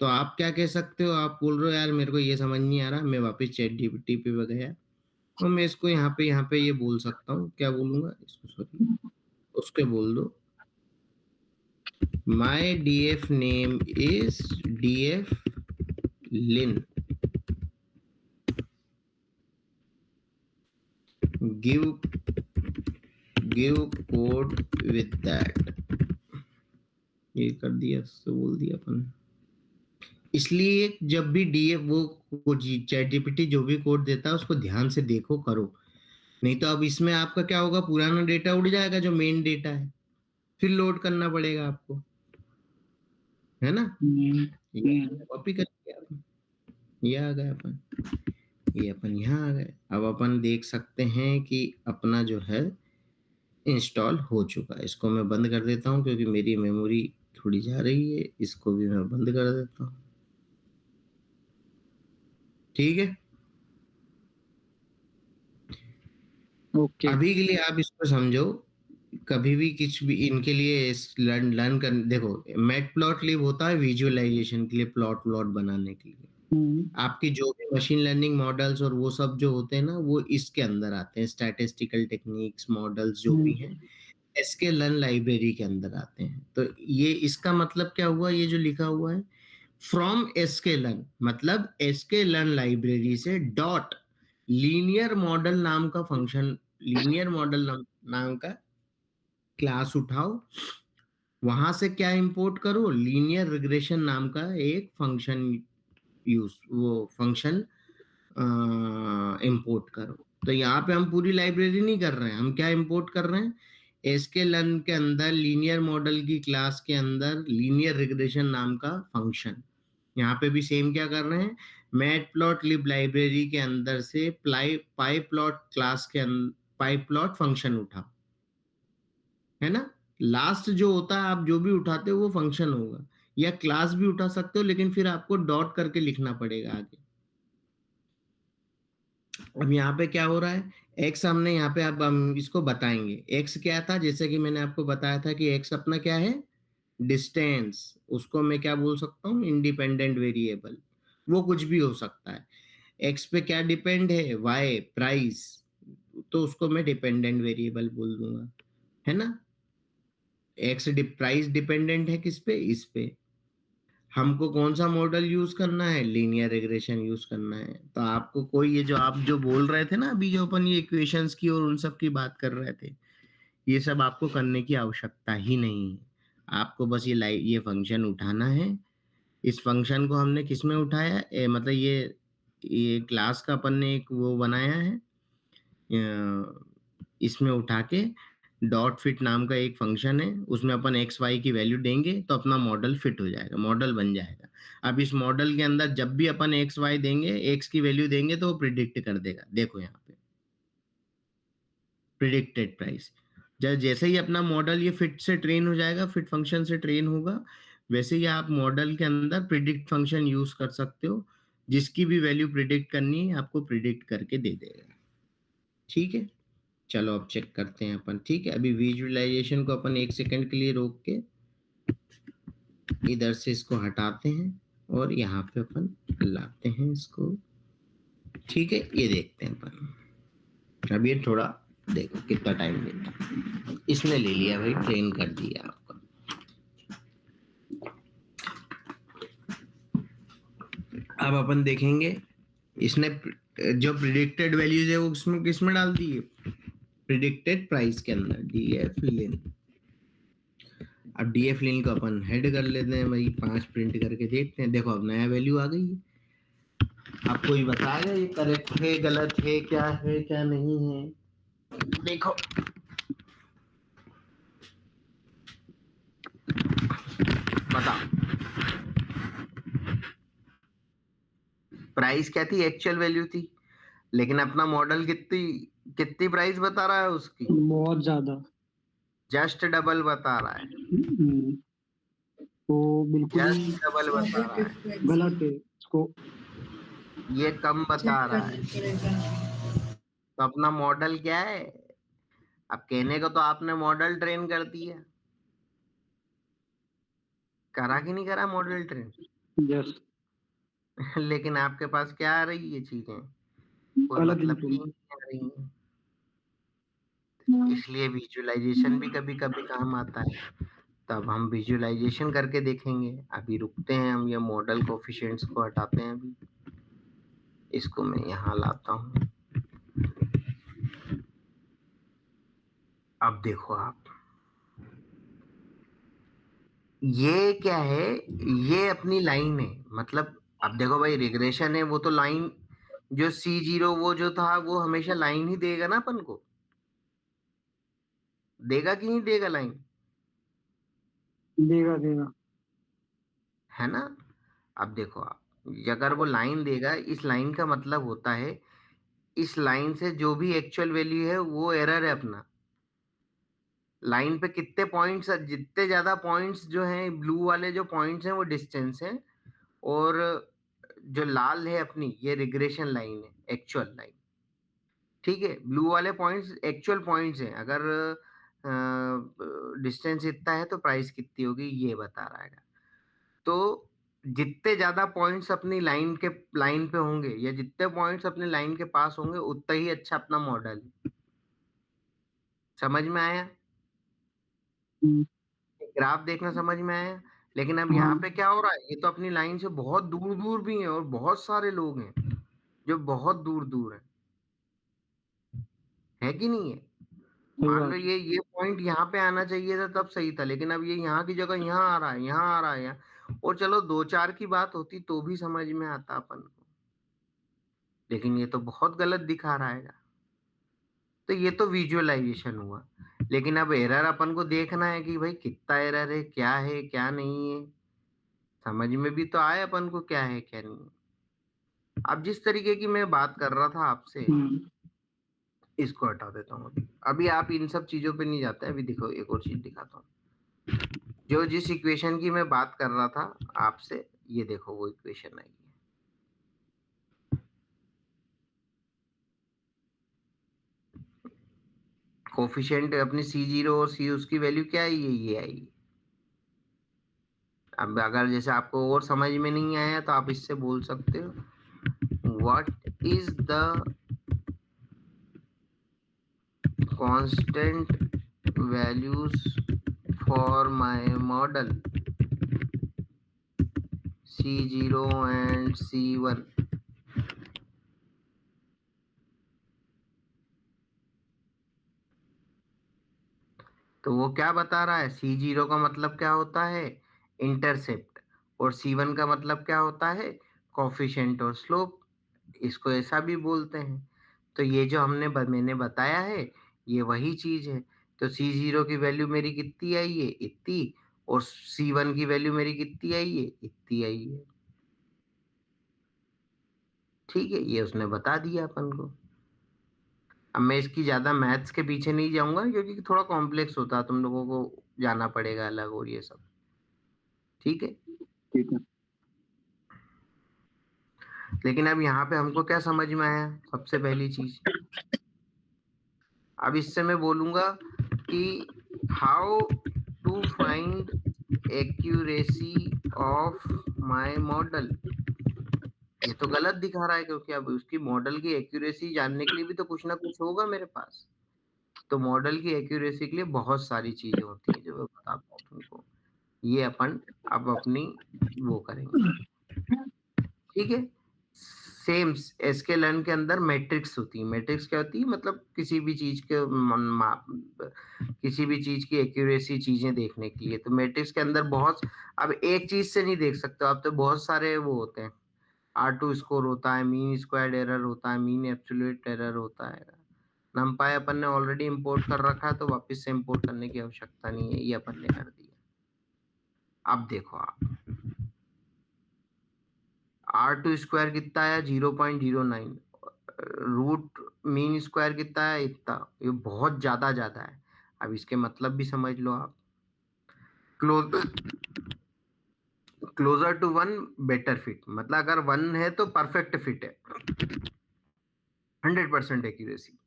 तो आप क्या कह सकते हो, आप बोल रहे हो यार मेरे को ये समझ नहीं आ रहा, मैं वापस चैट जीपीटी पे गया, तो मैं इसको यहाँ पे ये बोल सकता हूँ, क्या बोलूंगा इसको, सॉरी, उसके बोल दो my DF name is DF lin, give code with that. ये कर दिया, तो बोल दिया अपन। इसलिए जब भी डीएफ वो चैट जीपीटी जो भी कोड देता है उसको ध्यान से देखो, करो, नहीं तो अब इसमें आपका क्या होगा, पुराना डेटा उड़ जाएगा जो मेन डेटा है, फिर लोड करना पड़ेगा आपको, है ना। कॉपी करके ये आ गए अपन, ये अपन यहाँ आ गए। अब अपन देख सकते हैं कि अपना जो है इंस्टॉल हो चुका है। इसको मैं बंद कर देता हूँ क्योंकि मेरी मेमोरी थोड़ी जा रही है, इसको भी मैं बंद कर देता हूँ। ठीक है, ओके। अभी के लिए आप इसको समझो, कभी भी कुछ भी इनके लिए लर्न कर, देखो मैटप्लॉटलिब होता है विजुअलाइजेशन के लिए, प्लॉट बनाने के लिए। आपकी जो भी मशीन लर्निंग मॉडल्स और वो सब जो होते हैं ना, वो इसके अंदर आते हैं, स्टैटिस्टिकल टेक्निक्स मॉडल्स जो भी हैं एसके लर्न लाइब्रेरी के अंदर आते हैं। तो ये इसका मतलब क्या हुआ, ये जो लिखा हुआ है फ्रॉम एसके लर्न, मतलब एसके लर्न लाइब्रेरी से डॉट लीनियर मॉडल नाम का फंक्शन, लीनियर मॉडल नाम का क्लास उठाओ, वहां से क्या इंपोर्ट करो, लीनियर रिग्रेशन नाम का एक फंक्शन वो फंक्शन इंपोर्ट करो। तो यहाँ पे हम पूरी लाइब्रेरी नहीं कर रहे हैं, हम क्या इंपोर्ट कर रहे हैं, एसके लर्न के अंदर लीनियर मॉडल की क्लास के अंदर लीनियर रिग्रेशन नाम का फंक्शन। यहाँ पे भी सेम क्या कर रहे हैं, मैटप्लॉटलिब लाइब्रेरी के अंदर से पाईप्लॉट क्लास के पाईप्लॉट फंक्शन उठाओ, है ना। लास्ट जो होता है आप जो भी उठाते हो वो फंक्शन होगा, या क्लास भी उठा सकते हो, लेकिन फिर आपको डॉट करके लिखना पड़ेगा आगे। अब यहाँ पे क्या हो रहा है, एक्स हमने यहाँ पे, अब हम इसको बताएंगे एक्स क्या था, जैसे कि मैंने आपको बताया था कि एक्स अपना क्या है, डिस्टेंस, उसको मैं क्या बोल सकता हूँ, इंडिपेंडेंट वेरिएबल, वो कुछ भी हो सकता है। एक्स पे क्या डिपेंड है, वाई प्राइस, तो उसको मैं डिपेंडेंट वेरिएबल बोल दूंगा, है ना। एक्स प्राइस डिपेंडेंट है किस पे, इस पे। हमको कौन सा मॉडल यूज करना है, लीनियर रिग्रेशन यूज करना है। तो आपको कोई ये जो आप जो बोल रहे थे ना अभी, जो अपन ये इक्वेशंस की और उन सब की बात कर रहे थे, ये सब आपको करने की आवश्यकता ही नहीं है। आपको बस ये फंक्शन उठाना है। इस फंक्शन को हमने किस में उठाया, मतलब ये क्लास का अपन ने एक वो बनाया है, इसमें उठा के डॉट फिट नाम का एक फंक्शन है, उसमें अपन एक्स वाई की वैल्यू देंगे तो अपना मॉडल फिट हो जाएगा, मॉडल बन जाएगा। अब इस मॉडल के अंदर जब भी अपन एक्स वाई देंगे, एक्स की वैल्यू देंगे तो वो प्रिडिक्ट कर देगा। देखो यहाँ पे प्रिडिक्टेड प्राइस, जैसे ही अपना मॉडल ये फिट से ट्रेन हो जाएगा, फिट फंक्शन से ट्रेन होगा, वैसे ही आप मॉडल के अंदर प्रिडिक्ट फंक्शन यूज कर सकते हो, जिसकी भी वैल्यू प्रिडिक्ट करनी है आपको प्रिडिक्ट करके दे देगा। ठीक है, चलो अब चेक करते हैं अपन। ठीक है, अभी विजुअलाइजेशन को अपन 1 सेकंड के लिए रोक के इधर से इसको हटाते हैं और यहाँ पे अपन लाते हैं इसको। ठीक है, ये देखते हैं अपन। अब ये थोड़ा देखो कितना टाइम लेता है, इसने ले लिया भाई, ट्रेन कर दिया आपका। अब अपन देखेंगे इसने जो प्रिडिक्टेड वैल्यूज है वो किसमें डाल दी है, प्रिडिक्टेड प्राइस के अंदर, डीएफ लिन। अब डीएफ लिन को अपन हेड कर लेते हैं भाई, 5 प्रिंट करके देखते हैं। देखो अब नया वैल्यू आ गई है, आपको ही बताएगा ये करेक्ट है गलत है क्या नहीं है। देखो बताओ, प्राइस क्या थी? एक्चुअल वैल्यू थी, लेकिन अपना मॉडल कितनी कितनी प्राइस बता रहा है उसकी? बहुत ज्यादा। जस्ट डबल बता रहा है, तो बिल्कुल ही जस्ट डबल क्या बता वो रहा है, डिफरेंस है? गलत है इसको। ये कम चेक बता रहा करना है। पड़ेगा। तो अपना मॉडल क्या है? अब कहने को तो आपने मॉडल ट्रेन कर दिया, करा कि नहीं करा मॉडल ट्रेन? यस। लेकिन आपके पास क्या आ रही है चीजें? कोई गलत मतलब की इनपुट। नहीं आ रही है। इसलिए विजुअलाइजेशन भी कभी कभी काम आता है। तब हम विजुअलाइजेशन करके देखेंगे। अभी रुकते हैं, हम ये मॉडल कोफिशिएंट्स को हटाते हैं। अभी इसको मैं यहाँ लाता हूँ। अब देखो आप, ये क्या है? ये अपनी लाइन है। मतलब अब देखो भाई, रिग्रेशन है वो तो लाइन, जो C0 वो जो था वो हमेशा लाइन ही देगा ना अपन को, देगा कि नहीं देगा लाइन? देगा देगा। है ना? अब देखो आप, अगर वो लाइन देगा, इस लाइन का मतलब होता है इस लाइन से जो भी एक्चुअल वैल्यू है वो एरर है अपना। लाइन पे कितने पॉइंट्स, जितने ज्यादा पॉइंट्स जो हैं, ब्लू वाले जो पॉइंट्स हैं वो डिस्टेंस है, और जो लाल है अपनी, ये रिग्रेशन लाइन है, एक्चुअल लाइन। ठीक है, ब्लू वाले पॉइंट्स एक्चुअल पॉइंट्स हैं। अगर डिस्टेंस इतना है तो प्राइस कितनी होगी ये बता रहा है। तो जितने ज्यादा पॉइंट्स अपनी लाइन पे होंगे, या जितने पॉइंट्स अपनी लाइन के पास होंगे, उतना ही अच्छा अपना मॉडल है। समझ में आया? हम्म, ग्राफ देखना समझ में आया? लेकिन अब यहाँ हाँ। पे क्या हो रहा है, ये तो अपनी लाइन से बहुत दूर दूर भी है, और बहुत सारे लोग हैं जो बहुत दूर दूर है कि नहीं है? सही मान लो बात है। ये पॉइंट यहाँ पे आना चाहिए था तब सही था, लेकिन अब ये यहाँ की जगह यहाँ आ रहा है, यहाँ आ रहा है, यहाँ। और चलो दो चार की बात होती तो भी समझ में आता अपन को, लेकिन ये तो बहुत गलत दिखा रहा है। तो ये तो विजुअलाइजेशन हुआ। लेकिन अब एरर अपन को देखना है कि भाई कितना एरर है क्या नहीं है। समझ में भी तो आए अपन को क्या है क्या नहीं है। अब जिस तरीके की मैं बात कर रहा था आपसे, हम्म, इसको हटा देता हूँ। अभी अभी आप इन सब चीजों पे नहीं जाते। अभी देखो एक और चीज दिखाता हूँ। जो जिस इक्वेशन की मैं बात कर रहा था आपसे, ये देखो वो इक्वेशन आई है। कोफिशिएंट अपनी C0 और C उसकी वैल्यू क्या है, ये आई। अब अगर जैसे आपको और समझ में नहीं आया तो आप इससे बोल सकते हो, what is the constant values for my model C0 and C1। तो वो क्या बता रहा है, C0 का मतलब क्या होता है, इंटरसेप्ट, और C1 का मतलब क्या होता है, कॉफिशिएंट और स्लोप। इसको ऐसा भी बोलते हैं। तो ये जो मैंने बताया है, ये वही चीज है। तो C0 की वैल्यू मेरी कितनी आई है, इतनी, और C1 की वैल्यू मेरी कितनी आई है, इतनी आई है। ठीक है, ये उसने बता दिया अपन को। अब मैं इसकी ज्यादा मैथ्स के पीछे नहीं जाऊंगा, क्योंकि थोड़ा कॉम्प्लेक्स होता है, तुम लोगों को जाना पड़ेगा अलग और ये सब। ठीक है। ठीक है। लेकिन अब यहाँ पे हमको क्या समझ में आया, सबसे पहली चीज, अब इससे मैं बोलूंगा कि how to find accuracy of my model. ये तो गलत दिखा रहा है, क्योंकि अब उसकी मॉडल की एक्यूरेसी जानने के लिए भी तो कुछ ना कुछ होगा मेरे पास। तो मॉडल की एक्यूरेसी के लिए बहुत सारी चीजें होती हैं जो मैं बताता हूँ तुमको। ये अपन अब अपनी वो करेंगे। ठीक है। सेम एसकेएलएन के अंदर मैट्रिक्स होती है। मैट्रिक्स क्या होती है, मतलब किसी भी चीज के किसी भी चीज की एक्यूरेसी चीजें देखने के लिए। तो मैट्रिक्स के अंदर बहुत, अब एक चीज से नहीं देख सकते हो आप, तो बहुत सारे वो होते हैं। R2 स्कोर होता है, मीन स्क्वायर्ड एरर होता है, मीन एब्सोल्यूट एरर होता है। नमपाई अपन ने ऑलरेडी इंपोर्ट कर रखा है तो वापस से इंपोर्ट करने की आवश्यकता नहीं है, ये अपन ने कर दिया। अब देखो आप R2 स्क्वायर कितना आया 0.09, रूट मीन स्क्वायर कितना है इतना, ये बहुत ज्यादा है। अब इसके मतलब भी समझ लो आप। क्लोजर टू 1 बेटर फिट, मतलब अगर 1 है तो परफेक्ट फिट है, 100% एक्यूरेसी।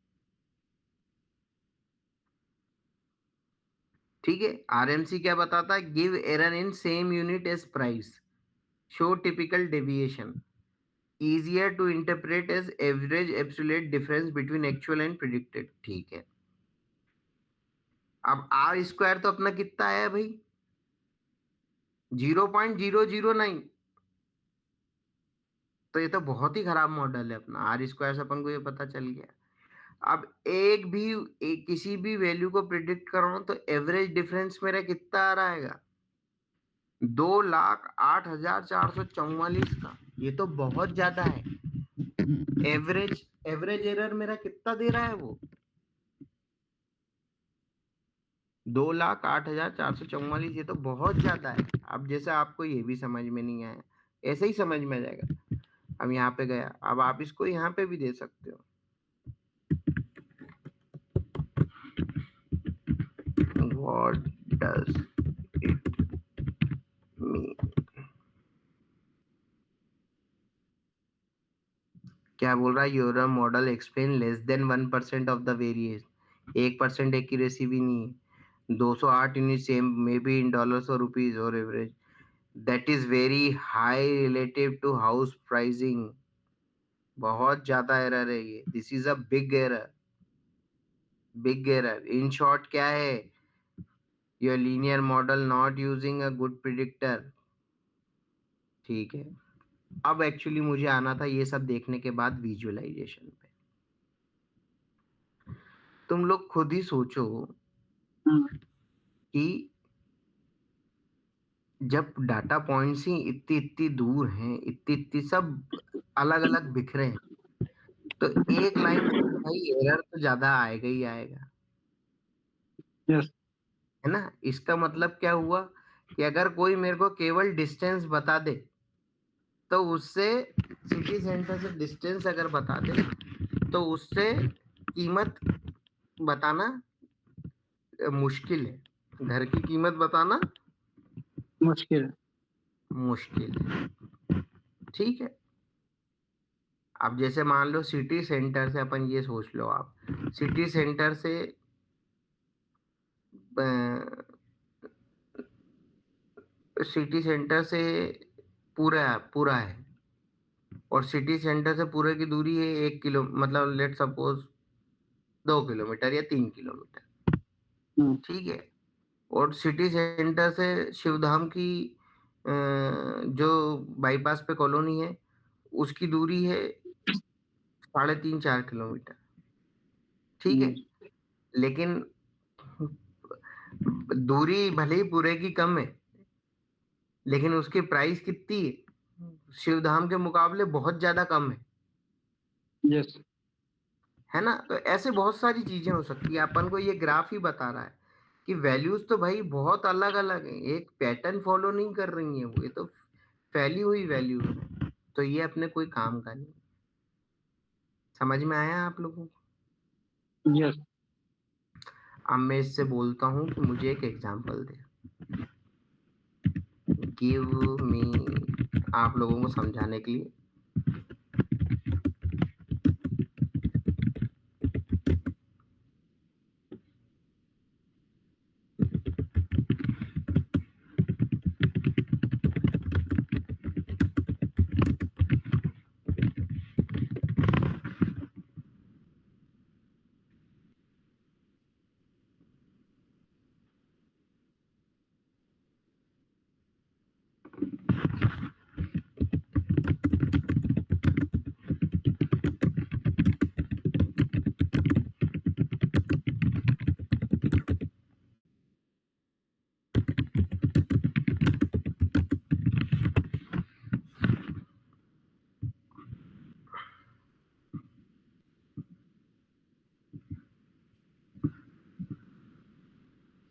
ठीक है। आरएमसी क्या बताता है, give error in same unit as price, show typical deviation, easier to interpret as average absolute difference between actual and predicted। ठीक है। अब आर स्क्वायर तो अपना कितना आया भाई 0.009, तो ये तो बहुत ही खराब मॉडल है अपना। आर स्क्वायर से अपन को ये पता चल गया। अब किसी भी वैल्यू को प्रिडिक्ट कर रहा हूं तो एवरेज डिफरेंस मेरा कितना आ रहा है 2,08,444 का, ये तो बहुत ज्यादा है। एवरेज एरर मेरा कितना दे रहा है वो 2,08,444, ये तो बहुत ज्यादा है। अब जैसे आपको ये भी समझ में नहीं आया, ऐसे ही समझ में आ जाएगा। अब यहाँ पे गया, अब आप इसको यहाँ पे भी दे सकते हो। What does it mean? क्या बोल रहा है, your model explain less than 1% of the variation, 1% accuracy भी नहीं है। 208 unit same may be in dollars और रुपीज और average, that is very high relative to house pricing. बहुत ज्यादा एरर है ये, this is a big error, big error. In short क्या है, your linear model not using a good predictor. ठीक है। अब एक्चुअली मुझे आना था ये सब देखने के बाद विजुअलाइजेशन पे। तुम लोग खुद ही सोचो कि जब डाटा पॉइंट्स ही इतनी इतनी दूर हैं, इतनी इतनी सब अलग अलग बिखरे हैं, तो एक लाइन में भाई एरर तो ज्यादा आएगा ही आएगा, यस है ना। इसका मतलब क्या हुआ कि अगर कोई मेरे को केवल डिस्टेंस बता दे, तो उससे सिटी सेंटर से डिस्टेंस अगर बता दे तो उससे कीमत बताना मुश्किल है, घर की कीमत बताना मुश्किल है। मुश्किल है। ठीक है। अब जैसे मान लो सिटी सेंटर से, अपन ये सोच लो आप, सिटी सेंटर से सिटी सेंटर से पूरा पूरा है, और सिटी सेंटर से पूरे की दूरी है 1 किलो, मतलब लेट सपोज 2 किलोमीटर या 3 किलोमीटर। ठीक है। और सिटी सेंटर से शिवधाम की जो बाईपास पे कॉलोनी है उसकी दूरी है 3.5-4 किलोमीटर। ठीक है। लेकिन दूरी भले ही पूरे की कम है, लेकिन उसकी प्राइस कितनी है शिवधाम के मुकाबले बहुत ज्यादा कम है, यस है ना। तो ऐसे बहुत सारी चीजें हो सकती है। अपन को ये ग्राफ ही बता रहा है कि वैल्यूज तो भाई बहुत अलग अलग है, एक पैटर्न फॉलो नहीं कर रही है वो, ये तो फैली हुई वैल्यू है। तो ये अपने कोई काम का नहीं। समझ में आया आप लोगों को। यस अब मैं इससे बोलता हूँ कि मुझे एक एग्जांपल दे, गिव मी, आप लोगों को समझाने के लिए।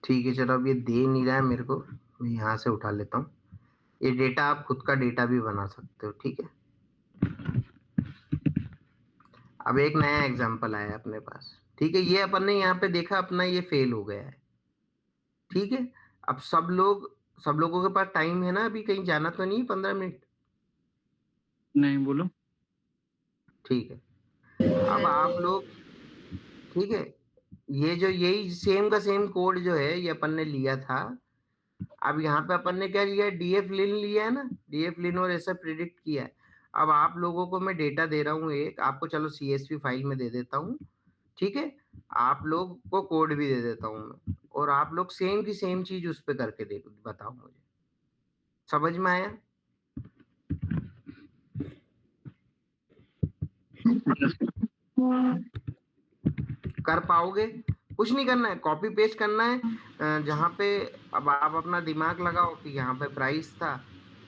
ठीक है, चलो अब ये दे नहीं रहा है मेरे को, मैं यहाँ से उठा लेता हूँ। ये डेटा आप खुद का डेटा भी बना सकते हो, ठीक है। अब एक नया एग्जांपल आया अपने पास, ठीक है। ये अपन ने यहाँ पे देखा अपना ये फेल हो गया है, ठीक है। अब सब लोगों के पास टाइम है ना, अभी कहीं जाना तो नहीं, 15 मिनट? नहीं बोलो। ठीक है, अब आप लोग, ठीक है, ये जो यही सेम का सेम कोड जो है ये अपन ने लिया था। अब यहाँ पे अपन ने क्या लिया है, डीएफ लिन लिया है ना, डीएफ लिन और ऐसा प्रिडिक्ट किया है। अब आप लोगों को मैं डेटा दे रहा हूँ एक, आपको चलो सीएसवी फाइल में दे देता हूँ, ठीक है। आप लोग को कोड भी दे देता हूँ मैं, और आप लोग सेम की सेम चीज उस पे करके देखो, बताओ मुझे समझ में आया? कर पाओगे? कुछ नहीं करना है, कॉपी पेस्ट करना है। जहाँ पे अब आप अपना दिमाग लगाओ कि यहाँ पे प्राइस था,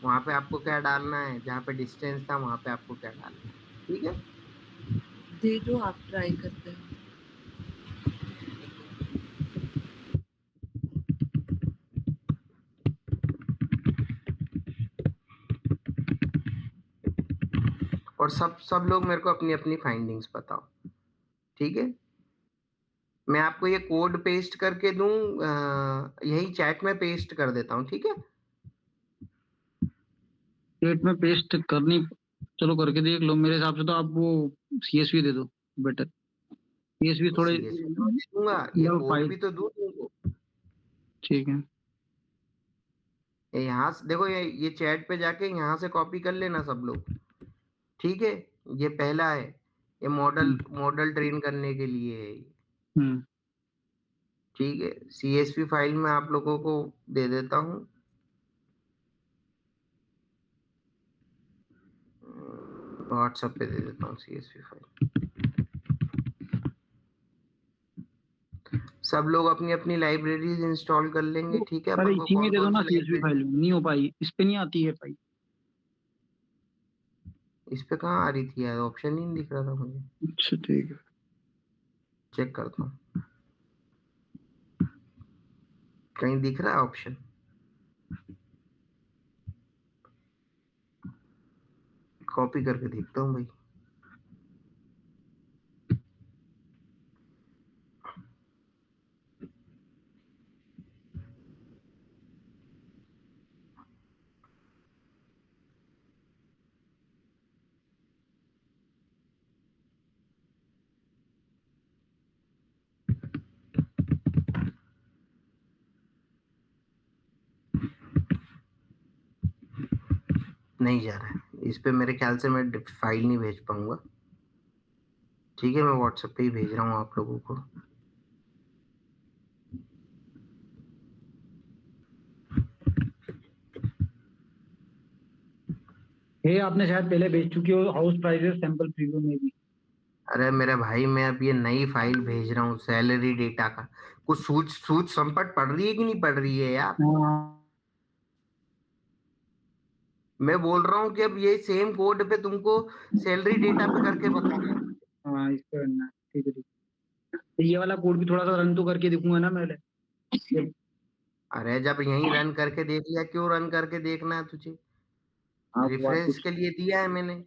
वहां पे आपको क्या डालना है, जहाँ पे डिस्टेंस था वहां पे आपको क्या डालना है, ठीक है। दे दो, आप ट्राई करते हैं। और सब लोग मेरे को अपनी अपनी फाइंडिंग्स बताओ, ठीक है। मैं आपको ये कोड पेस्ट करके दूं, यही चैट में पेस्ट कर देता हूँ, ठीक है। पेट में पेस्ट करनी, चलो करके देख लो। मेरे हिसाब से तो आप वो सीएसवी दे दो, बेटर। सीएसवी थोड़े सीएसवी तो दे दूंगा, ये मतलब कोड फाइल। भी तो दूं तुमको। ठीक है। ये यहाँ से देखो, ये चैट पे जाके यहाँ से कॉपी कर लेना सब लोग, ठीक है। ये पहला है, ये मॉडल हम्म। मॉडल ट्रेन करने के लिए है ये, हम्म। ठीक है। सीएसवी फाइल में आप लोगों को दे देता हूँ, व्हाट्सएप पे दे देता हूँ सीएसवी फाइल। सब लोग अपनी अपनी लाइब्रेरीज इंस्टॉल कर लेंगे, ठीक है। अरे अपन को इसी में कौन दे दो कौन ना, सी सीएसवी लाइब्रेरी, फाइल में नहीं हो पाई, इस पे नहीं आती है फाइल। इस पे कहाँ आ रही थी यार, ऑप्शन ही नहीं दिख रहा था मुझे, अच्छा ठीक है। चेक करता हूँ कहीं दिख रहा है ऑप्शन। कॉपी करके देखता हूँ भाई। नहीं जा रहा है इस पे, मेरे ख्याल से मैं फाइल नहीं भेज पाऊंगा, ठीक है। मैं व्हाट्सएप पे ही भेज रहा हूँ आप लोगों को। ये आपने शायद पहले भेज चुकी हो, हाउस प्राइसेस सैंपल प्रीव्यू में भी। अरे मेरे भाई, मैं अब ये नई फाइल भेज रहा हूँ सैलरी डेटा का, कुछ सूच सूच संपट पड़ रही है कि नहीं पड़ रही है यार? हाँ। मैं बोल रहा हूँ कि अब ये सेम कोड पे तुमको सैलरी डेटा पे करके बताना है। हाँ इस पे करना है, ठीक है ठीक है। तो ये वाला कोड भी थोड़ा सा रन तो करके दिखूंगा ना पहले। अरे जब यहीं रन करके देख लिया, क्यों रन करके देखना है तुझे? हाँ वो बात रेफरेंस के लिए दिया है मैंने।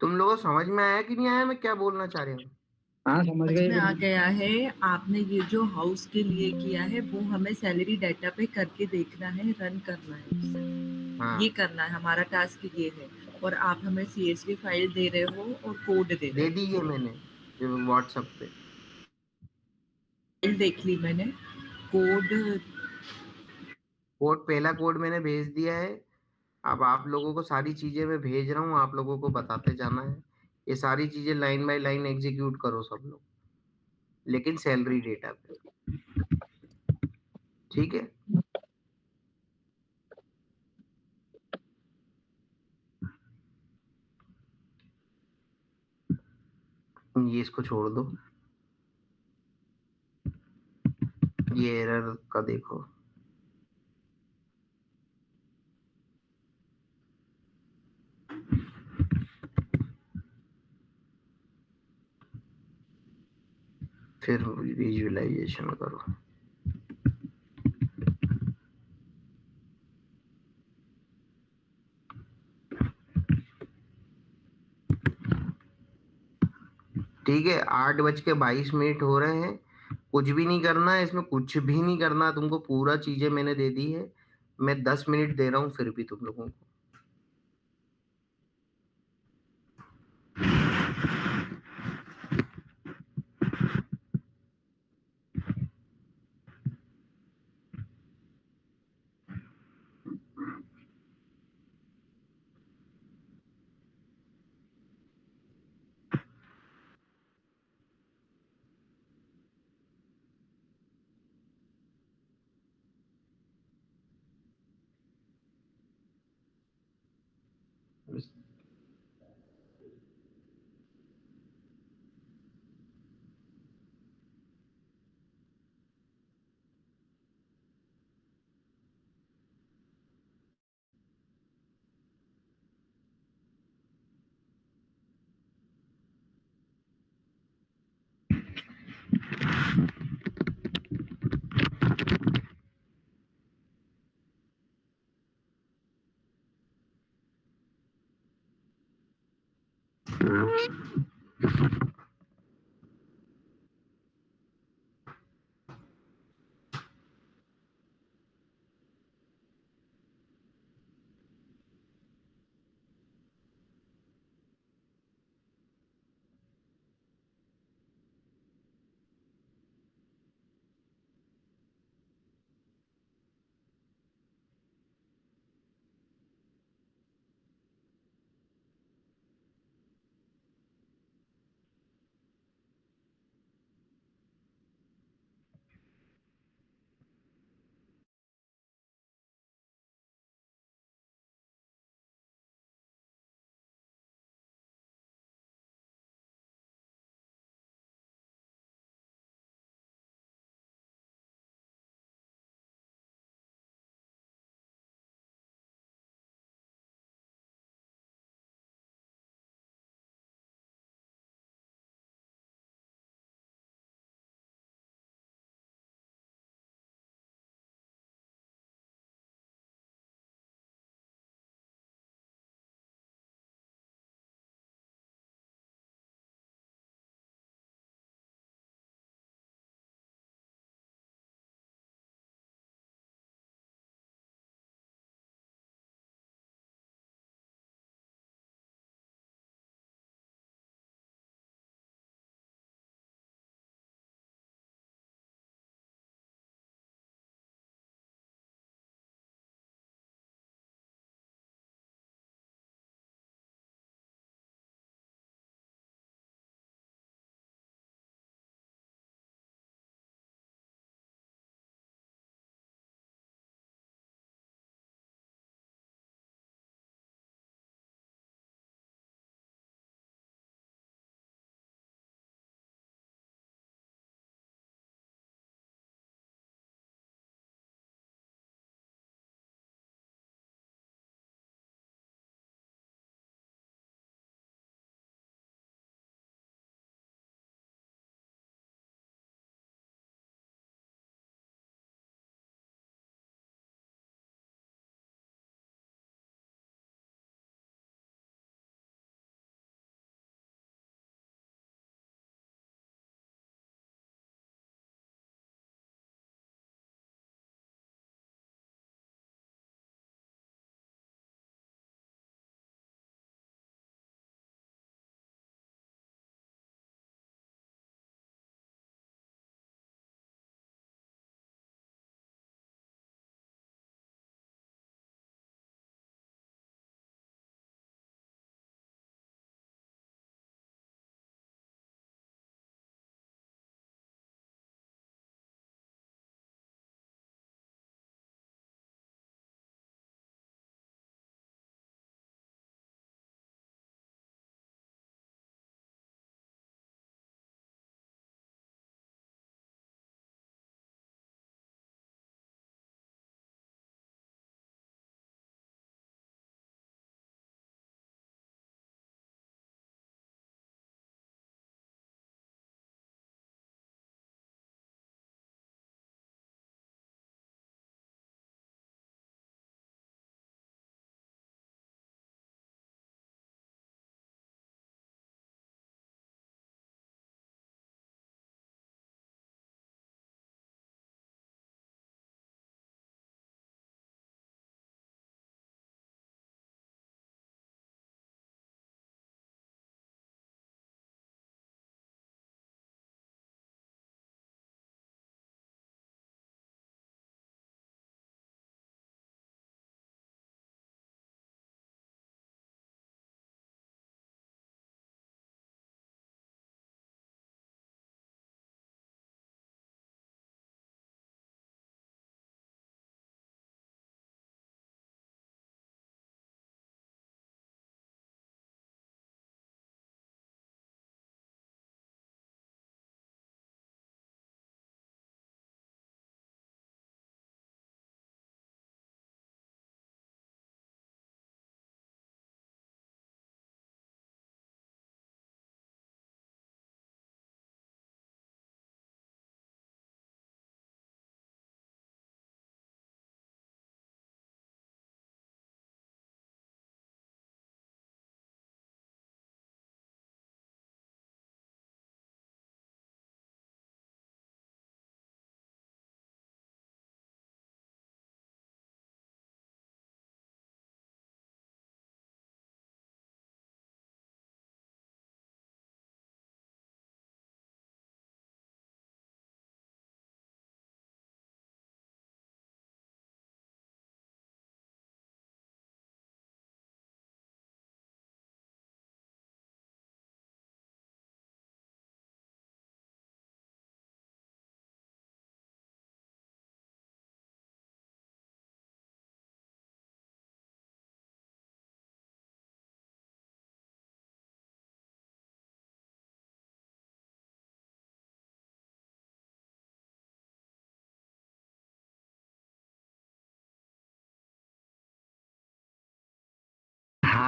तुम लोगों को समझ में आया कि नहीं आया मैं क्या बोलना चाह रहा हूँ? हाँ समझ समझ गए में आ फिर। गया है। आपने ये जो हाउस के लिए किया है वो हमें सैलरी डाटा पे करके देखना है, रन करना है उसे। ये हाँ, करना है, हमारा टास्क ये है। और आप हमें सीएसवी फाइल दे रहे हो और कोड दे रहे दे हो। दी है मैंने व्हाट्सएप पे। फाइल देख ली मैंने, कोड। कोड, पहला कोड मैंने भेज दिया है। अब आप लोगों को सारी चीजें मैं भेज रहा हूँ, आप लोगों को बताते जाना है। ये सारी चीजें लाइन बाय लाइन एग्जीक्यूट करो सब लोग, लेकिन सैलरी डेटा पे, ठीक है। ये इसको छोड़ दो, ये एरर का देखो। फिर विजुअलाइजेशन करो। ठीक है, 8:22 हो रहे हैं। कुछ भी नहीं करना है इसमें, कुछ भी नहीं करना तुमको, पूरा चीजें मैंने दे दी है। मैं 10 मिनट दे रहा हूँ फिर भी तुम लोगों को।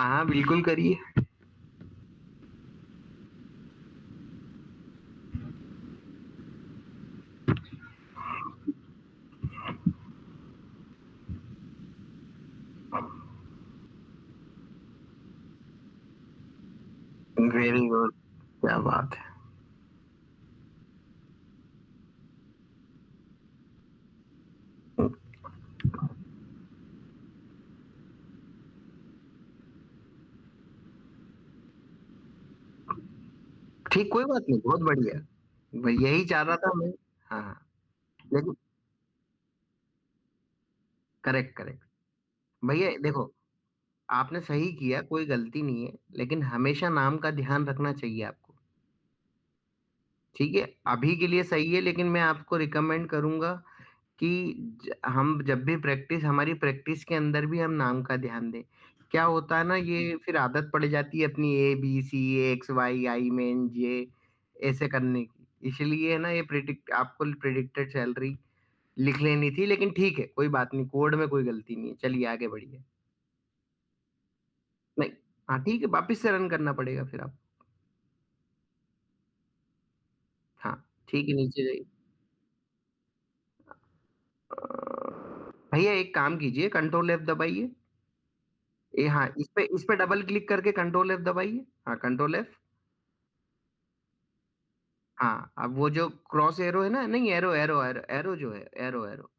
हाँ हाँ बिल्कुल करिए। वेरी गुड, क्या बात है। ठीक, कोई बात नहीं, बहुत बढ़िया। यही चाह रहा था मैं। हाँ हाँ, लेकिन करेक्ट करेक्ट। भैया देखो, आपने सही किया, कोई गलती नहीं है, लेकिन हमेशा नाम का ध्यान रखना चाहिए आपको। ठीक है, अभी के लिए सही है, लेकिन मैं आपको रिकमेंड करूंगा कि हम जब भी प्रैक्टिस, हमारी प्रैक्टिस के अंदर भी हम नाम का ध्यान दें। क्या होता है ना, ये फिर आदत पड़ जाती है अपनी ABCX YI में जे ऐसे करने की। इसलिए है ना, ये प्रिडिक्ट आपको प्रिडिक्टेड सैलरी लिख लेनी थी, लेकिन ठीक है, कोई बात नहीं, कोड में कोई गलती नहीं है, चलिए आगे बढ़िए। नहीं, हाँ ठीक है, वापिस से रन करना पड़ेगा फिर आप। हाँ ठीक है, नीचे जाइए। भैया एक काम कीजिए, कंट्रोल F दबाइए। ये हाँ, इस पे डबल क्लिक करके कंट्रोल F दबाइए। हाँ, कंट्रोल F। हाँ, अब वो जो क्रॉस एरो है ना, नहीं, एरो एरो एरो एरो जो है, एरो एरो।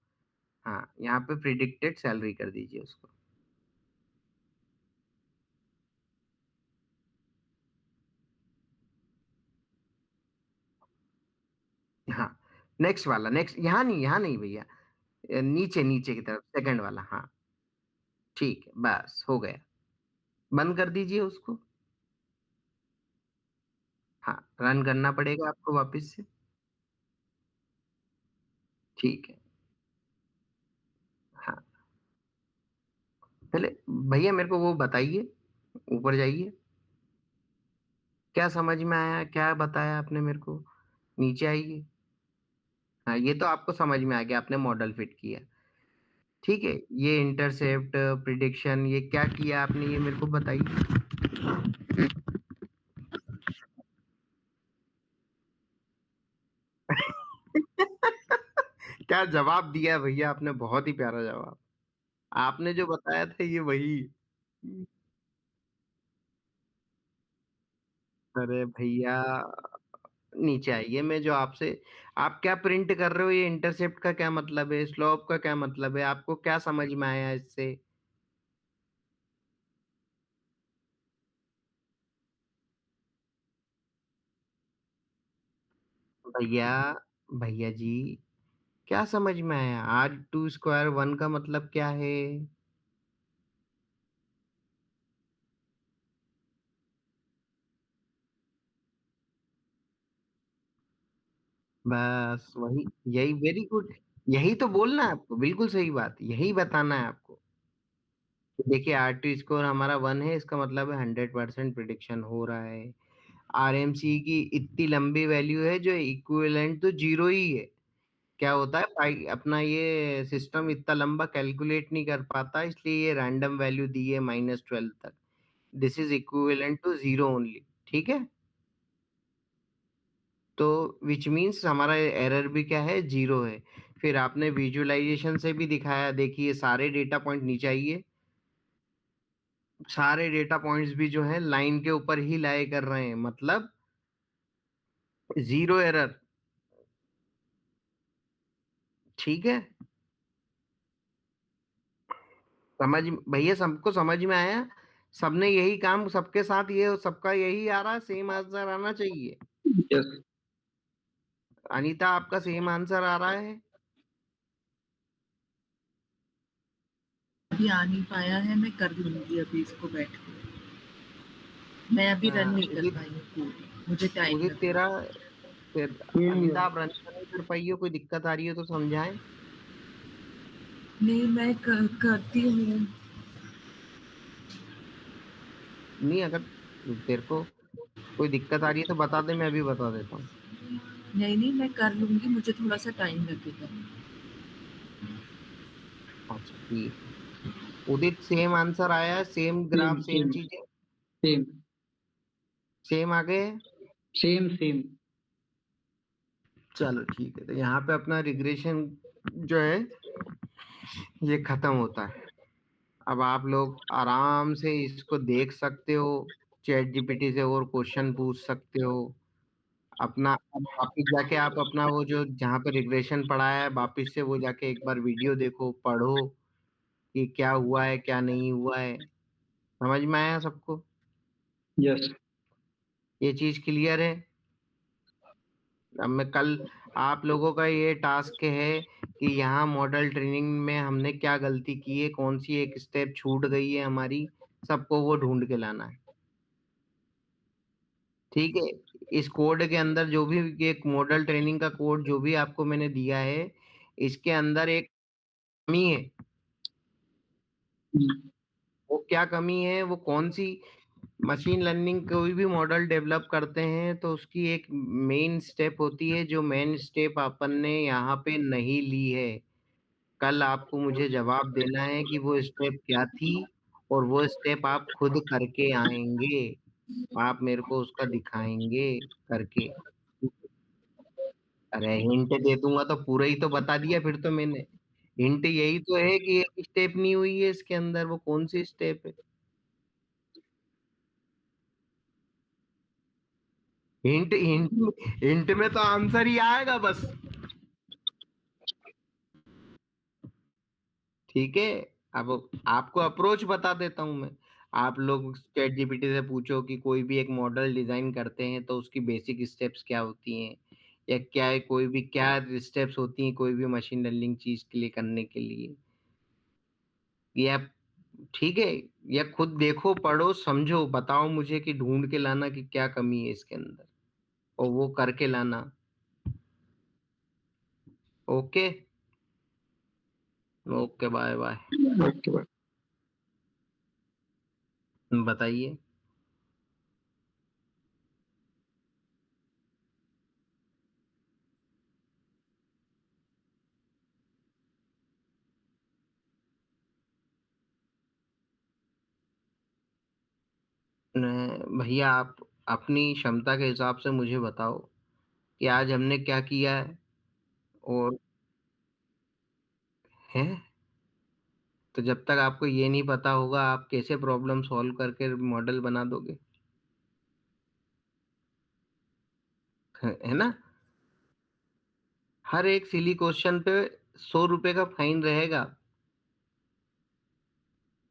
हाँ, यहाँ पे प्रिडिक्टेड सैलरी कर दीजिए उसको। हाँ, नेक्स्ट वाला, नेक्स्ट, यहाँ नहीं भैया, नीचे नीचे की तरफ सेकंड वाला। हाँ ठीक है, बस हो गया। बंद कर दीजिए उसको। हाँ, रन करना पड़ेगा आपको वापस से। ठीक है। हाँ, पहले भैया मेरे को वो बताइए, ऊपर जाइए, क्या समझ में आया, क्या बताया आपने मेरे को। नीचे आइए। हाँ, ये तो आपको समझ में आ गया, आपने मॉडल फिट किया। ठीक है, ये इंटरसेप्ट प्रिडिक्शन, ये क्या किया आपने, ये मेरे को बताइए। क्या जवाब दिया भैया आपने, बहुत ही प्यारा जवाब। आपने जो बताया था ये वही। अरे भैया, नीचे आइए, मैं जो आपसे, आप क्या प्रिंट कर रहे हो, ये इंटरसेप्ट का क्या मतलब है, स्लोप का क्या मतलब है, आपको क्या समझ में आया इससे। भैया, भैया जी, क्या समझ में आया, R2 स्क्वायर 1 का मतलब क्या है। बस वही, यही, वेरी गुड। यही तो बोलना है आपको, बिल्कुल सही बात, यही बताना है आपको। देखिए, R2 स्कोर हमारा 1 है, इसका मतलब है 100% प्रिडिक्शन हो रहा है। RMC की इतनी लंबी वैल्यू है जो इक्विवेलेंट तो जीरो ही है। क्या होता है, अपना ये सिस्टम इतना लंबा कैलकुलेट नहीं कर पाता, इसलिए ये रैंडम वैल्यू दी है -12 तक। This is equivalent to zero only. ठीक है, तो विच मीन्स हमारा एरर भी क्या है, जीरो है। फिर आपने विजुअलाइजेशन से भी दिखाया, देखिए सारे डेटा पॉइंट नीचे आइए, सारे डेटा पॉइंट्स भी जो है लाइन के ऊपर ही लाई कर रहे हैं, मतलब जीरो एरर। ठीक है, समझ, भैया सबको समझ में आया। सबने यही काम, सबके साथ ये, सबका यही आ रहा है, सेम आंसर आना चाहिए। यस। अनीता, आपका सेम आंसर आ रहा है। अभी आ नहीं पाया है, मैं कर लूंगी अभी इसको बैठ के। मैं अभी रन नहीं कर उदित, पाई हूँ कोड, मुझे टाइम उदित लग रहा तेरा, है। ये नहीं अनीता है। आप रन नहीं कर पाई हो, कोई दिक्कत आ रही हो तो समझाएं। नहीं, मैं करती हूँ। नहीं, अगर तेरे को कोई दिक्कत आ रही है तो बता दे, मैं अभी बता देता हूँ। नहीं नहीं, मैं कर लूंगी, मुझे थोड़ा सा टाइम लगेगा। अच्छा ठीक है। उदित सेम आंसर आया है, सेम ग्राफ, सेम सेम चीजें, सेम सेम आ गए। Same same. चलो ठीक है, तो यहाँ पे अपना रिग्रेशन जो है ये खत्म होता है। अब आप लोग आराम से इसको देख सकते हो, चैट जीपीटी से और क्वेश्चन पूछ सकते हो अपना। अब वापिस जाके आप अपना वो जो जहाँ पे रिग्रेशन पढ़ाया है वापिस से वो जाके एक बार वीडियो देखो, पढ़ो कि क्या हुआ है क्या नहीं हुआ है। समझ में आया सबको? यस। ये चीज क्लियर है? अब मैं कल आप लोगों का ये टास्क है कि यहाँ मॉडल ट्रेनिंग में हमने क्या गलती की है, कौन सी एक स्टेप छूट गई है हमारी, सबको वो ढूंढ के लाना है। ठीक है, इस कोड के अंदर जो भी एक मॉडल ट्रेनिंग का कोड जो भी आपको मैंने दिया है, इसके अंदर एक कमी है। वो क्या कमी है, वो कौन सी? मशीन लर्निंग कोई भी मॉडल डेवलप करते हैं तो उसकी एक मेन स्टेप होती है, जो मेन स्टेप अपन ने यहाँ पे नहीं ली है। कल आपको मुझे जवाब देना है कि वो स्टेप क्या थी, और वो स्टेप आप खुद करके आएंगे। आप मेरे को उसका दिखाएंगे करके। अरे हिंट दे दूंगा तो पूरा ही तो बता दिया फिर तो मैंने। हिंट यही तो है कि एक स्टेप नहीं हुई है इसके अंदर, वो कौन सी स्टेप है? हिंट हिंट हिंट में तो आंसर ही आएगा बस। ठीक है, अब आपको अप्रोच बता देता हूं मैं। आप लोग चैट जीपीटी से पूछो कि कोई भी एक मॉडल डिजाइन करते हैं तो उसकी बेसिक स्टेप्स क्या होती हैं, या क्या है, कोई भी क्या स्टेप्स होती हैं कोई भी मशीन लर्निंग चीज के लिए करने के लिए, या ठीक है, या खुद देखो, पढ़ो, समझो, बताओ मुझे कि ढूंढ के लाना कि क्या कमी है इसके अंदर, और वो करके लाना। Okay. Okay, bye bye. Okay bye. बताइए। भैया आप अपनी क्षमता के हिसाब से मुझे बताओ कि आज हमने क्या किया है, और है, तो जब तक आपको ये नहीं पता होगा आप कैसे प्रॉब्लम सॉल्व करके मॉडल बना दोगे? है ना? हर एक सिली क्वेश्चन पे 100 रुपए का फाइन रहेगा।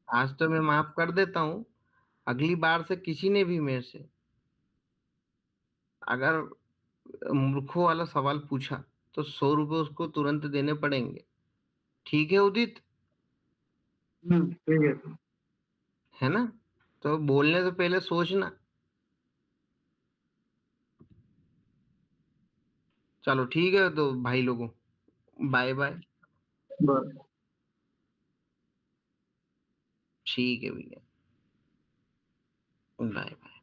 आज तो मैं माफ कर देता हूँ, अगली बार से किसी ने भी मेरे से अगर मूर्खों वाला सवाल पूछा तो 100 रुपए उसको तुरंत देने पड़ेंगे। ठीक है उदित? ठीक है। है ना? तो बोलने से पहले सोचना। चलो ठीक है तो भाई लोगों, बाय बाय। बाय। ठीक है भैया, बाय बाय।